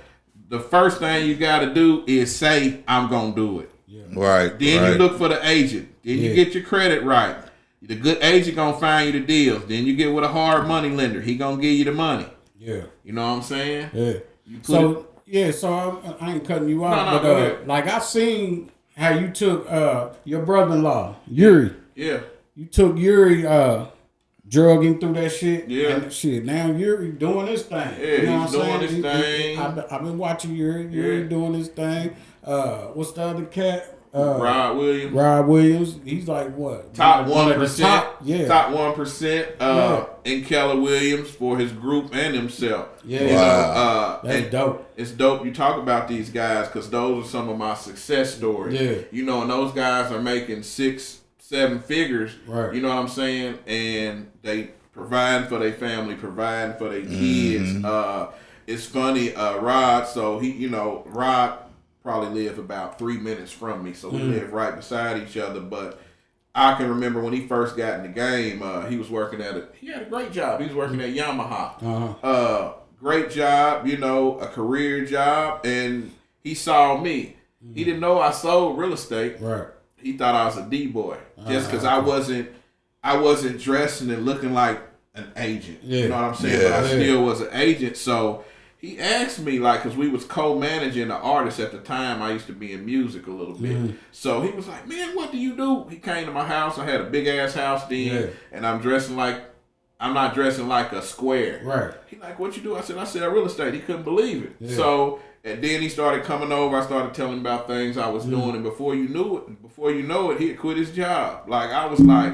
the first thing you got to do is say, I'm going to do it. Yeah. Right. Then you look for the agent. Then you get your credit right. The good agent going to find you the deals. Then you get with a hard money lender. He going to give you the money. Yeah. You know what I'm saying? Yeah. So I ain't cutting you off. But like I seen how you took your brother-in-law, Yuri. Yeah. You took Yuri, drug him through that shit. Yeah. And shit. Now Yuri doing this thing. Yeah, you know he's doing his thing. I've been watching Yuri. Yuri doing his thing. What's the other cat? Rod Williams. Rod Williams. He's like what? Top One of the 1%. top, yeah. Top 1%. And Keller Williams for his group and himself. Yeah. Wow. That's dope. It's dope you talk about these guys because those are some of my success stories. Yeah. You know, and those guys are making 6-7 figures. Right. You know what I'm saying? And they providing for their family, providing for their kids. It's funny, Rod, so Rod probably lived about 3 minutes from me, so we lived right beside each other, but I can remember when he first got in the game, he was working he had a great job. He was working at Yamaha. Great job, a career job, and he saw me. He didn't know I sold real estate. Right. He thought I was a D-boy just because I wasn't dressing and looking like an agent. Yeah. You know what I'm saying? Yeah. But I still was an agent. So he asked me, because we was co-managing the artist at the time. I used to be in music a little bit. So he was like, man, what do you do? He came to my house. I had a big-ass house then, and I'm not dressing like a square. Right. He like, what you do? I said real estate. He couldn't believe it. Yeah. So, and then he started coming over. I started telling him about things I was doing, and before you know it, he had quit his job. Like, I was like,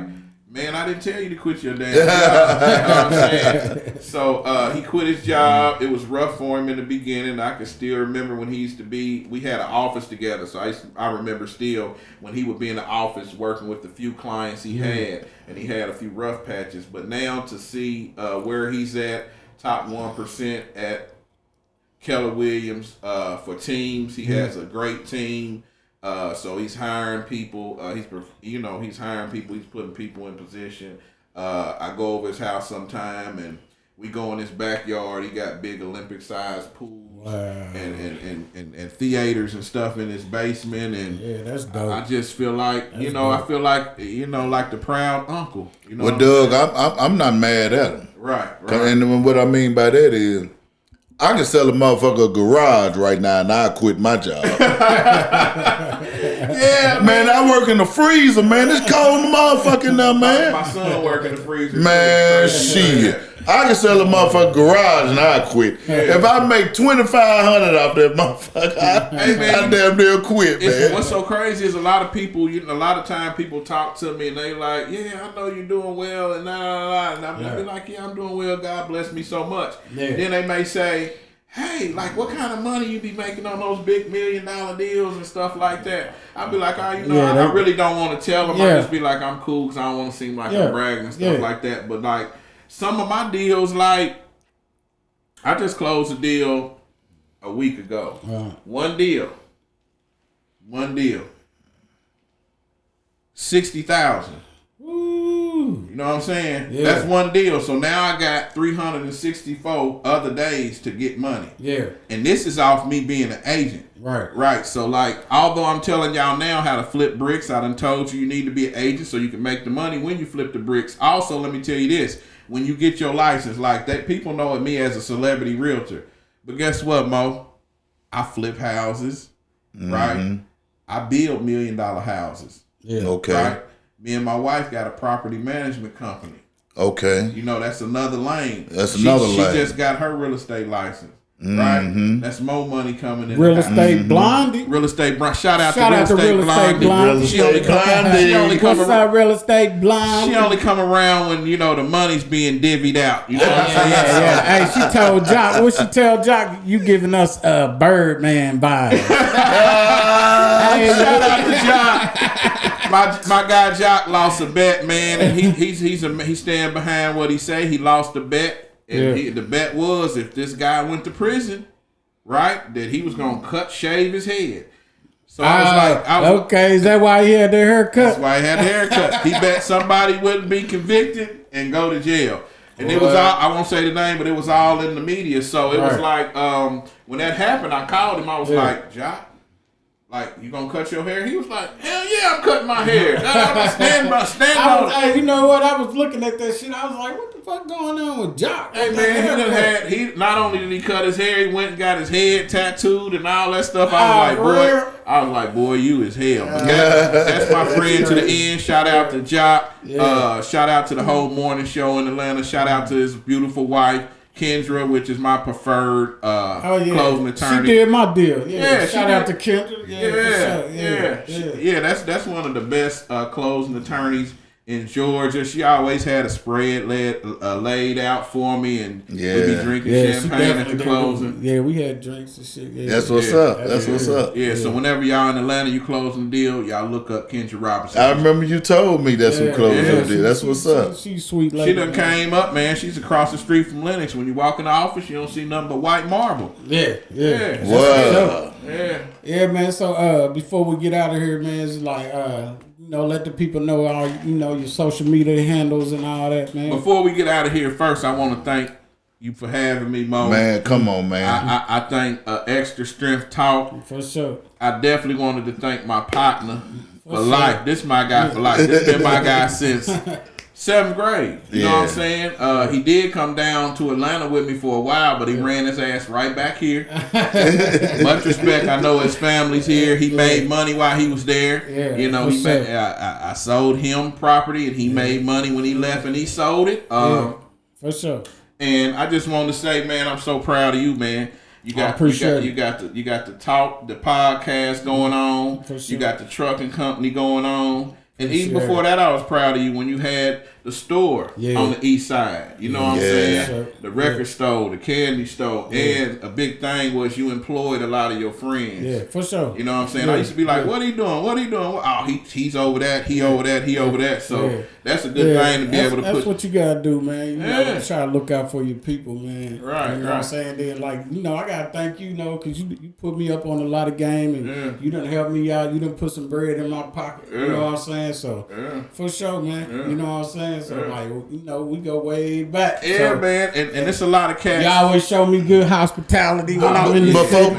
man, I didn't tell you to quit your damn job. You know what I'm saying? So he quit his job. It was rough for him in the beginning. I can still remember when we had an office together. So I remember still when he would be in the office working with the few clients he had, and he had a few rough patches. But now to see where he's at, top 1% at Keller Williams for teams. He has a great team. So he's hiring people. He's hiring people. He's putting people in position. I go over his house sometime, and we go in his backyard. He got big Olympic-sized pools and theaters and stuff in his basement. And yeah, that's dope. I just feel like I feel like like the proud uncle. You know. Well, Doug, I'm not mad at him. Right. And what I mean by that is, I can sell a motherfucker a garage right now and I'll quit my job. Yeah, man, I work in the freezer, man. It's cold in the motherfucking now, man. My son work in the freezer. Man, shit. I can sell a motherfucker garage and I quit. Yeah. If I make $2,500 off that motherfucker, I damn near quit, man. What's so crazy is a lot of people, a lot of time people talk to me and they like, yeah, I know you're doing well and and I'm be like, yeah, I'm doing well. God bless me so much. Yeah. Then they may say, hey, like what kind of money you be making on those big $1 million deals and stuff like that? I'll be like, I really don't want to tell them. I just be like, I'm cool because I don't want to seem like I'm bragging and stuff like that. But like some of my deals, like I just closed a deal a week ago. One deal. $60,000. You know what I'm saying? Yeah. That's one deal. So now I got 364 other days to get money. Yeah. And this is off me being an agent. Right. So like, although I'm telling y'all now how to flip bricks, I done told you need to be an agent so you can make the money when you flip the bricks. Also, let me tell you this. When you get your license, like that, people know me as a celebrity realtor. But guess what, Mo? I flip houses, right? I build $1 million houses. Yeah. Okay. Right? Me and my wife got a property management company. Okay. That's another lane. She just got her real estate license. Right? That's more money coming in. Real estate blondie. Real estate blondie. Shout out to real estate blondie. She only come around. Real estate blondie. She only come around when the money's being divvied out. You know what I'm saying? Yeah. Hey, she told Jock. What she tell Jock? You giving us a Birdman vibe. Hey, shout out to Jock. My guy Jock lost a bet, man, and he's standing behind what he say. He lost a bet. And the bet was if this guy went to prison, right, that he was gonna shave his head. So I was okay, is that why he had the haircut? That's why he had the haircut. He bet somebody wouldn't be convicted and go to jail. And it was all, I won't say the name, but it was all in the media. So it was like, when that happened, I called him. I was like, Jock, like, you gonna cut your hair? He was like, hell yeah, I'm cutting my hair. Stand on it. Hey, you know what? I was looking at that shit. I was like, what the fuck going on with Jock? Hey man, he not only did he cut his hair, he went and got his head tattooed and all that stuff. I was like, boy, you is hell. But that's my friend to the end. Shout out to Jock. Shout out to the whole morning show in Atlanta. Shout out to his beautiful wife, Kendra, which is my preferred closing attorney. She did my deal. Yeah, shout out to Kendra. That's one of the best closing attorneys in Georgia. She always had a spread laid out for me, and we'd be drinking champagne at the closing. Yeah, we had drinks and shit. Yeah. That's what's up. That's what's up. Yeah, so whenever y'all in Atlanta, you closing the deal, y'all look up Kendra Robinson. I remember you told me that's who closed up there. That's what's up. She's sweet lady. She done came up, man. She's across the street from Lennox. When you walk in the office, you don't see nothing but white marble. Yeah. Wow. Yeah, man. So before we get out of here, man, it's like let the people know all your social media handles and all that, man. Before we get out of here, first I want to thank you for having me, Mo. Man, come on, man. I thank Extra Strength Talk. For sure. I definitely wanted to thank my partner for life. This is my guy for life. This has been my guy since 7th grade. You know what I'm saying? He did come down to Atlanta with me for a while, but he ran his ass right back here. Much respect. I know his family's here. He made money while he was there. I sold him property, and he made money when he left, and he sold it. For sure. And I just want to say, man, I'm so proud of you, man. You got the podcast going on. Sure. You got the trucking company going on. And even before that, I was proud of you when you had the store on the east side. You know what I'm saying? Sure. The record store, the candy store. And a big thing was you employed a lot of your friends. Yeah, for sure. You know what I'm saying? I used to be like, what are you doing? What are you doing? Oh, he's over that. He over that. He over that. So that's a good thing to be able to put. That's what you got to do, man. You know, try to look out for your people, man. Right, you know what I'm saying? Then, I got to thank you, because you put me up on a lot of game, and you done helped me out. You done put some bread in my pocket. You know what I'm saying? So, for sure, man. You know what I'm saying? So, we go way back. Yeah, so, man. And it's a lot of cats. Y'all always show me good hospitality when I'm in the city.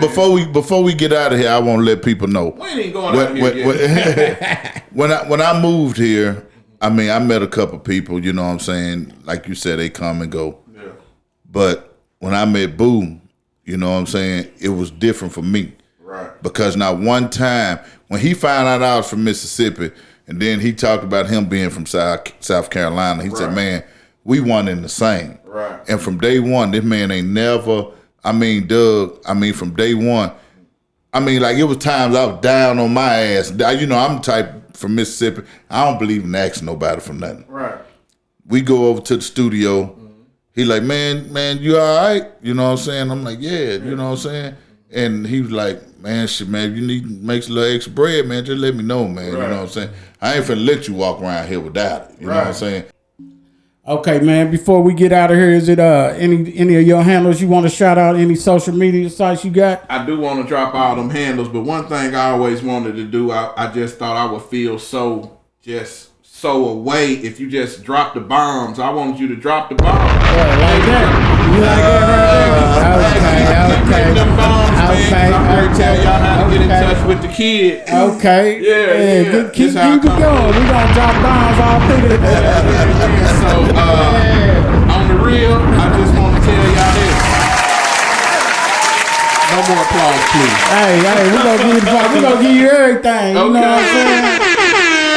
Before we get out of here, I want to let people know. We ain't going out here when I moved here, I met a couple people, you know what I'm saying? Like you said, they come and go. Yeah. But when I met Boo, you know what I'm saying, it was different for me. Right. Because not one time, when he found out I was from Mississippi, and then he talked about him being from South Carolina, he said, man, we one in the same. Right. And from day one, this man ain't never, Doug, from day one, it was times I was down on my ass. I'm the type from Mississippi, I don't believe in asking nobody for nothing. Right. We go over to the studio. Mm-hmm. He like, man, you all right? You know what I'm saying? I'm like, yeah, you know what I'm saying? And he was like, man, you need to make some little extra bread, man. Just let me know, man. Right. You know what I'm saying? I ain't finna let you walk around here without it. You know what I'm saying? Okay, man, before we get out of here, is it any of your handles you want to shout out, any social media sites you got? I do want to drop all them handles, but one thing I always wanted to do, I just thought I would feel so away if you just drop the bombs. I wanted you to drop the bombs. Yeah, like that. You like that? Okay. Them bombs, man. I'm here to tell y'all how to get in touch with the kid. Okay. Yeah. Keep it going. We gonna drop bombs all through this. So, on the real, I just want to tell y'all this. No more applause, please. Hey, we gonna give you everything. You know what I'm saying?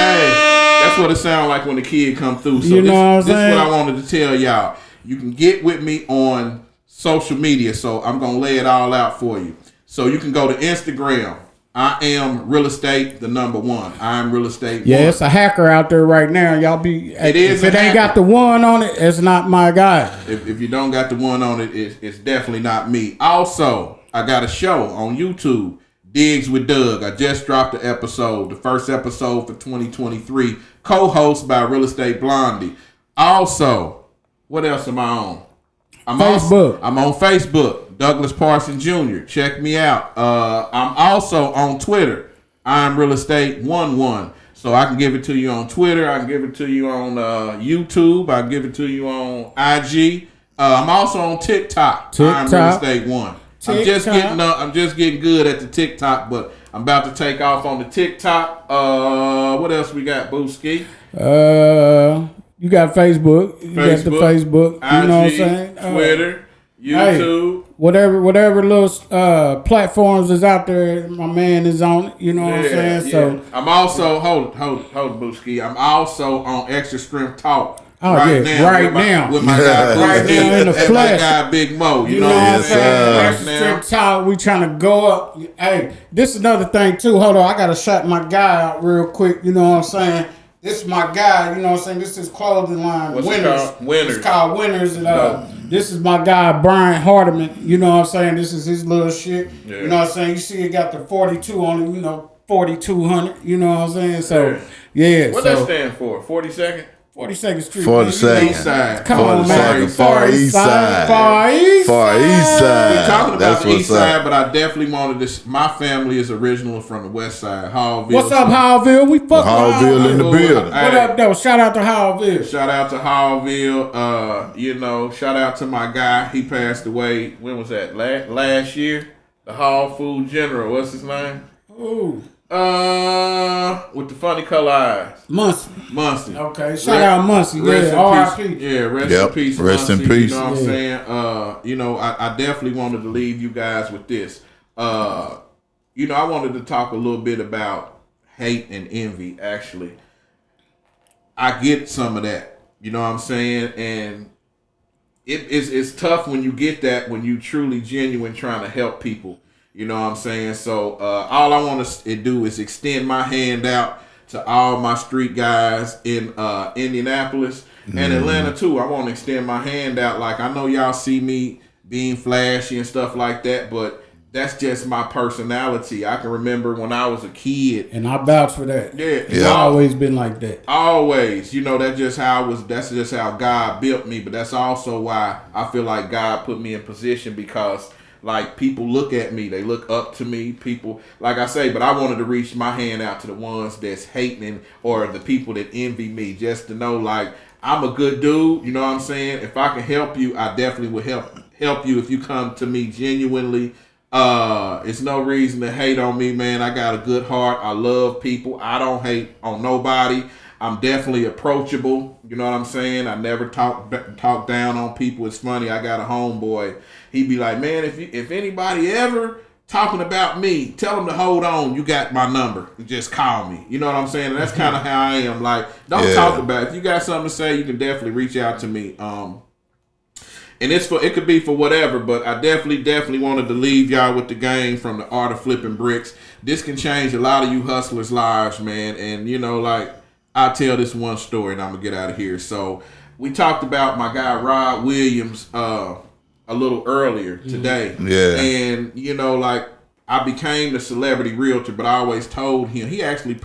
Hey. That's what it sounds like when the kid come through. So this is what I wanted to tell y'all. You can get with me on social media, so I'm going to lay it all out for you. So you can go to Instagram. I am real estate, the number one. I am real estate. Yeah, it's a hacker out there right now. Y'all be. If it ain't got the one on it, it's not my guy. If you don't got the one on it, it's definitely not me. Also, I got a show on YouTube. Digs with Doug. I just dropped the episode, the first episode for 2023, co-host by Real Estate Blondie. Also, what else am I on? I'm on Facebook, Douglas Parson Jr. Check me out. I'm also on Twitter. I'm Real Estate 11. So I can give it to you on Twitter. I can give it to you on YouTube. I can give it to you on IG. I'm also on TikTok. I'm Real Estate 1. I'm just getting good at the TikTok, but I'm about to take off on the TikTok. What else we got, Booski? You got Facebook. You got the Facebook. IG, you know what I'm saying? Twitter, YouTube. Whatever little platforms is out there, my man is on it. You know what I'm saying? Yeah. So I'm also hold Booski. I'm also on Extra Strength Talk. Oh, right now. With my guy, right now in the and flesh. my guy, Big Mo. You know what I'm what I'm saying? saying? Right now. Talk, we trying to go up. Hey, this is another thing too. Hold on, I gotta shout my guy out real quick. You know what I'm saying? This is my guy. You know what I'm saying? This is clothing line. What's Winners. it called? Winners. It's called Winners. And this is my guy Brian Hardiman. You know what I'm saying? This is his little shit. Yeah. You know what I'm saying? You see, it got the 42 on it. You know, 4200. You know what I'm saying? So yeah. What that stand for? 42nd. 42nd Street. 42nd. East side. Come on, man. Far East Side. Far East Side. We're talking about That's the East what's Side, up. but I definitely wanted this. My family is original from the West Side, Hallville. What's up, Hallville? We fuck Hallville in the building. What up, though? Shout out to Hallville. Shout out to Hallville. You know, shout out to my guy. He passed away. When was that? Last year. The Hall Food General. What's his name? Ooh. With the funny color eyes. Muncie. Okay, shout out Muncie. Yeah, R.I.P. Yeah, rest in peace. Rest in Muncie, peace. You know what I'm saying? You know, I definitely wanted to leave you guys with this. You know, I wanted to talk a little bit about hate and envy, actually. I get some of that. You know what I'm saying? And it's tough when you get that, when you truly genuine trying to help people. You know what I'm saying? So all I want to do is extend my hand out to all my street guys in Indianapolis and Atlanta too. I want to extend my hand out. Like, I know y'all see me being flashy and stuff like that, but that's just my personality. I can remember when I was a kid. And I vouch for that. Yeah. It's always been like that. Always. You know, that's just how God built me. But that's also why I feel like God put me in position, because like, people look at me, they look up to me, people, like I say, but I wanted to reach my hand out to the ones that's hating or the people that envy me, just to know, like, I'm a good dude, you know what I'm saying? If I can help you, I definitely will help you if you come to me genuinely. It's no reason to hate on me, man. I got a good heart. I love people. I don't hate on nobody. I'm definitely approachable. You know what I'm saying? I never talk down on people. It's funny. I got a homeboy. He be like, man, if anybody ever talking about me, tell them to hold on. You got my number. Just call me. You know what I'm saying? And that's kind of how I am. Like, don't talk about it. If you got something to say, you can definitely reach out to me. And it could be for whatever, but I definitely wanted to leave y'all with the game from the art of flipping bricks. This can change a lot of you hustlers' lives, man. And you know, like, I'll tell this one story and I'm gonna get out of here. So we talked about my guy Rod Williams a little earlier today. Yeah. And you know, like, I became the celebrity realtor, but I always told him, he actually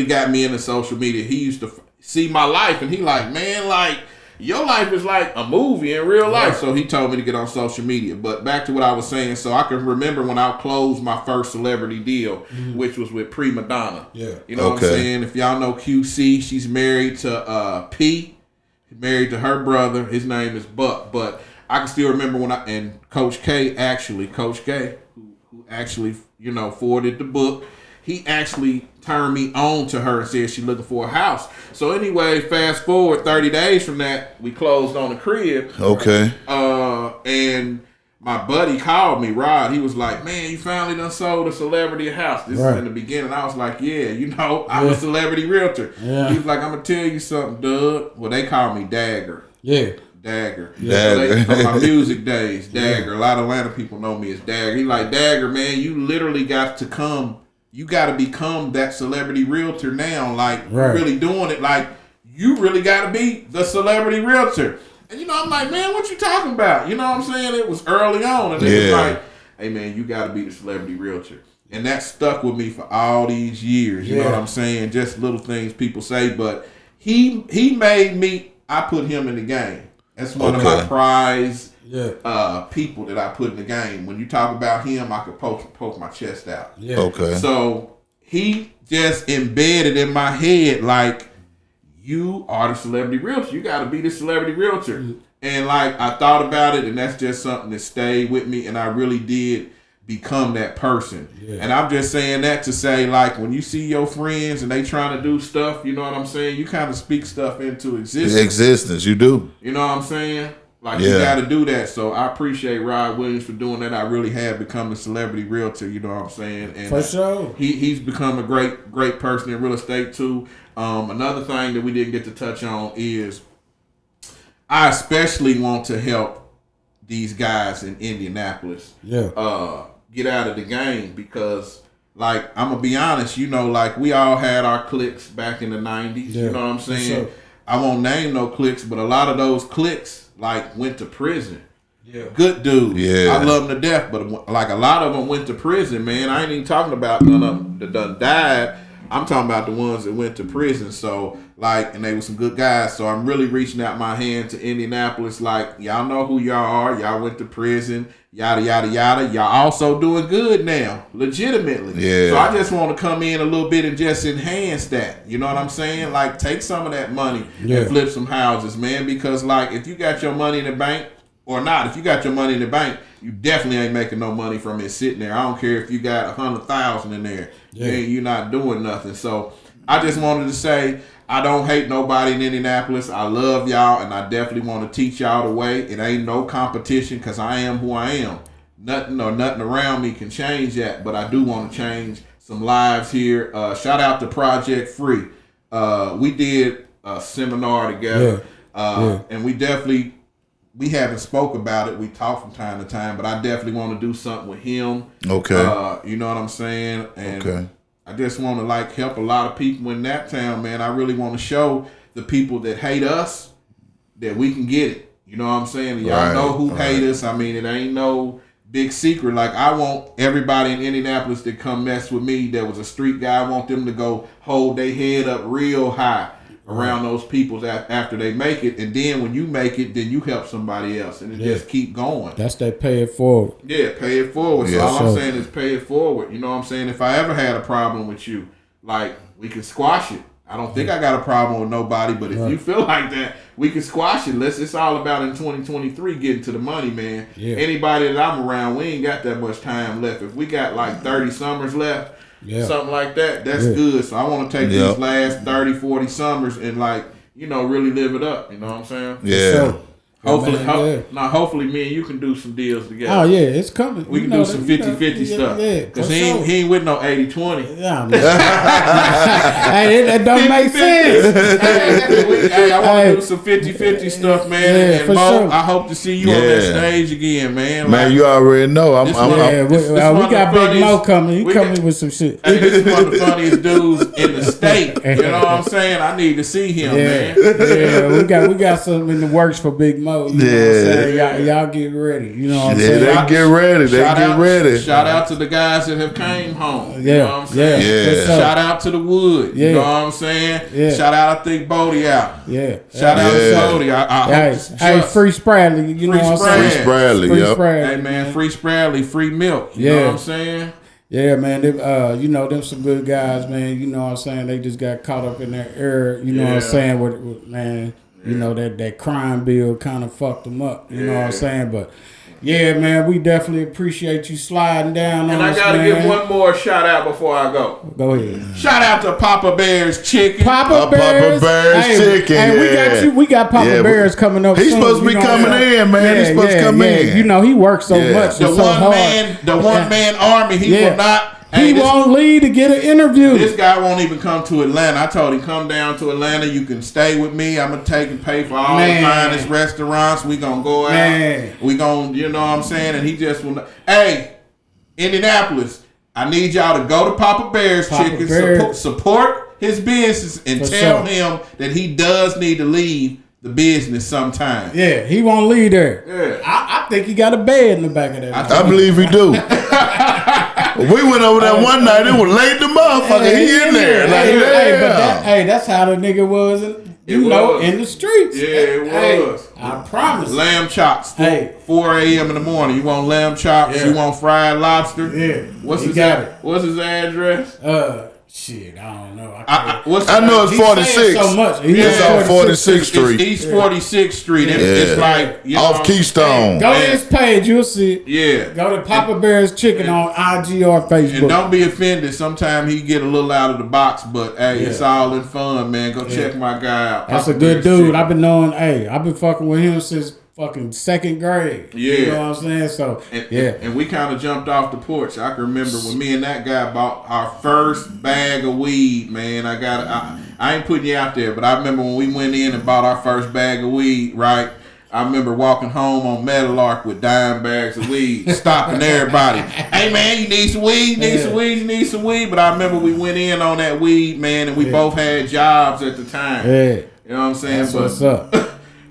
got me into social media. He used to see my life and he like, man, like, your life is like a movie in real life. So he told me to get on social media. But back to what I was saying. So I can remember when I closed my first celebrity deal, which was with Prima Donna. Yeah. You know what I'm saying? If y'all know QC, she's married to P. Married to her brother. His name is Buck. But I can still remember and Coach K, who actually, you know, forwarded the book, he actually turned me on to her and said she's looking for a house. So anyway, fast forward 30 days from that, we closed on the crib. Okay. And my buddy called me, Rod. He was like, man, you finally done sold a celebrity house. This is in the beginning. I was like, yeah, you know, I'm a celebrity realtor. Yeah. He was like, I'm going to tell you something, Doug. Well, they call me Dagger. Yeah. Dagger. Yeah. From my music days, Dagger. A lot of Atlanta people know me as Dagger. He like, Dagger, man, you literally got to come. You got to become that celebrity realtor now. Like, you're really doing it. Like, you really got to be the celebrity realtor. And, you know, I'm like, man, what you talking about? You know what I'm saying? It was early on. And it was like, hey, man, you got to be the celebrity realtor. And that stuck with me for all these years. You know what I'm saying? Just little things people say. But he made me, I put him in the game. That's one of my prize people that I put in the game. When you talk about him, I could poke my chest out. Yeah. Okay. So he just embedded in my head, like, you are the celebrity realtor. You got to be the celebrity realtor. Mm-hmm. And like, I thought about it, and that's just something that stayed with me. And I really did become that person. Yeah. And I'm just saying that to say, like, when you see your friends and they trying to do stuff, you know what I'm saying? You kind of speak stuff into existence. You do. You know what I'm saying? Like, you got to do that. So I appreciate Rod Williams for doing that. I really have become a celebrity realtor. You know what I'm saying? And for sure. He's become a great person in real estate too. Another thing that we didn't get to touch on is I especially want to help these guys in Indianapolis get out of the game because, like, I'm going to be honest, like, we all had our cliques back in the 90s. You know what I'm saying? Sure. I won't name no cliques, but a lot of those cliques, like, went to prison. Yeah. Good dudes. Yeah. I love them to death, but, like, a lot of them went to prison, man. I ain't even talking about none of them that done died. I'm talking about the ones that went to prison. So, like, and they were some good guys. So I'm really reaching out my hand to Indianapolis. Like, y'all know who y'all are. Y'all went to prison. Yada, yada, yada. Y'all also doing good now. Legitimately. Yeah. So I just want to come in a little bit and just enhance that. You know what I'm saying? Like, take some of that money and flip some houses, man. Because, like, if you got your money in the bank or not, if you got your money in the bank, you definitely ain't making no money from it sitting there. I don't care if you got 100,000 in there. Yeah. You're not doing nothing. So I just wanted to say I don't hate nobody in Indianapolis. I love y'all, and I definitely want to teach y'all the way. It ain't no competition because I am who I am. Nothing around me can change that, but I do want to change some lives here. Shout out to Project Free. We did a seminar together, and we haven't spoke about it. We talk from time to time, but I definitely want to do something with him. Okay. You know what I'm saying? And I just want to, like, help a lot of people in that town, man. I really want to show the people that hate us that we can get it. You know what I'm saying? Y'all know who hate us. I mean, it ain't no big secret. Like, I want everybody in Indianapolis that come mess with me that was a street guy. I want them to go hold their head up real high around those people after they make it, and then when you make it, then you help somebody else, and it just keep going. That's that pay it forward. Yeah, pay it forward. So all I'm saying is pay it forward. You know what I'm saying? If I ever had a problem with you, like, we can squash it. I don't think I got a problem with nobody, but if you feel like that, we can squash it. It's all about in 2023 getting to the money, man. Yeah. Anybody that I'm around, we ain't got that much time left. If we got like 30 summers left, something like that, that's good. So I want to take these last 30, 40 summers and, like, really live it up. You know what I'm saying? Yeah. So, hopefully, hopefully me and you can do some deals together. Oh, yeah, it's coming. We can do some 50-50 stuff. Yeah, because he ain't with no 80-20. Yeah, hey, that don't make sense. Hey, I want to do some 50-50 stuff, man. Yeah, and Mo, I hope to see you on that stage again, man. Man, you already know. We got Big Mo coming. He coming with some shit. Hey, this is one of the funniest dudes in the state. You know what I'm saying? I need to see him, man. Yeah, we got something in the works for Big Mo. You know what I'm saying? Y'all get ready. You know what I'm saying? They get ready. Shout out to the guys that have came home. You know what I'm saying? Shout out to the Wood. You know what I'm saying? Shout out, I think Bodie out. Shout out to Bodie. Hey, free Spradley. You know what I'm saying? Free Spradley. Hey, man, free Spradley, free milk. You know what I'm saying? Yeah, man. Them, them some good guys, man. You know what I'm saying? They just got caught up in that era. You know what I'm saying? With man. You know, that crime bill kind of fucked them up. You know what I'm saying? But, yeah, man, we definitely appreciate you sliding down on us, And I got to give one more shout out before I go. Go ahead. Shout out to Papa Bear's Chicken. Papa Bear's Chicken. Hey, we got Papa Bear's coming up He's soon. supposed to be coming in, man. He's supposed to come in. You know, he works so much. The one man army, he will not. He won't leave to get an interview. This guy won't even come to Atlanta. I told him, come down to Atlanta. You can stay with me. I'm going to take and pay for all the finest restaurants. We going to go out. We going to, you know what I'm saying? And he just will not. Hey, Indianapolis, I need y'all to go to Papa Bear's Chicken. Support his business and tell him that he does need to leave the business sometime. Yeah, he won't leave there. Yeah. I think he got a bed in the back of that. I believe he do. We went over there one night. It was late the motherfucker. He in there. That's how the nigga was. In the streets. Yeah, it was. I promise. Lamb chops. 4 a.m. in the morning. You want lamb chops? You want fried lobster? Yeah. What's his address? Shit, I don't know. I know it's 46. So much. It's on 46th Street. It's East 46th Street. It's like off Keystone. Go to his page, you'll see it. Yeah. Go to Papa Bear's Chicken on IG or Facebook. And don't be offended. Sometimes he get a little out of the box, but hey, it's all in fun, man. Go check my guy out. That's Papa a good Bear's dude. Chicken. I've been fucking with him since fucking second grade. Yeah. You know what I'm saying? So, And we kind of jumped off the porch. I can remember when me and that guy bought our first bag of weed, man. I ain't putting you out there, but I remember when we went in and bought our first bag of weed, right? I remember walking home on Meadowlark with dime bags of weed, stopping everybody. Hey man, you need some weed? You need some weed? You need some weed? But I remember we went in on that weed, man, and we both had jobs at the time. Yeah. You know what I'm saying? That's what's up.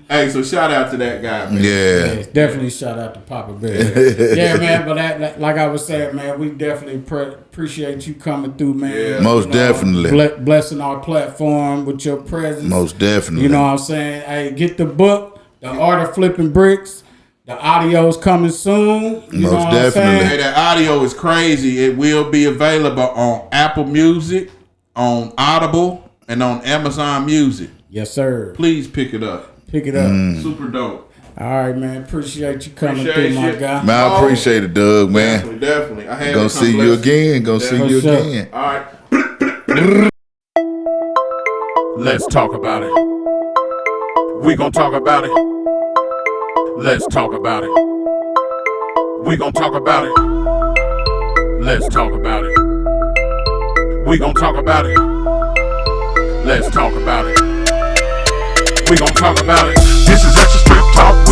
Hey, so shout out to that guy, man. Yeah. Definitely shout out to Papa Bear. Yeah, man, but like I was saying, man, we definitely appreciate you coming through, man. Yeah. Most definitely. Blessing our platform with your presence. Most definitely. You know what I'm saying? Hey, get the book, The Art of Flipping Bricks. The audio's coming soon. You know what I'm saying? Hey, that audio is crazy. It will be available on Apple Music, on Audible, and on Amazon Music. Yes, sir. Please pick it up. Pick it up. Super dope. All right, man. Appreciate you coming through, my guy. Man, I appreciate it, Doug, man. Definitely. I had Gonna see you again. Gonna see you again. All right. Let's talk about it. We gon' talk about it. Let's talk about it. We gon' talk about it. Let's talk about it. We gon' talk about it. Let's talk about it. We gon' talk about it. This is Extra Strip Talk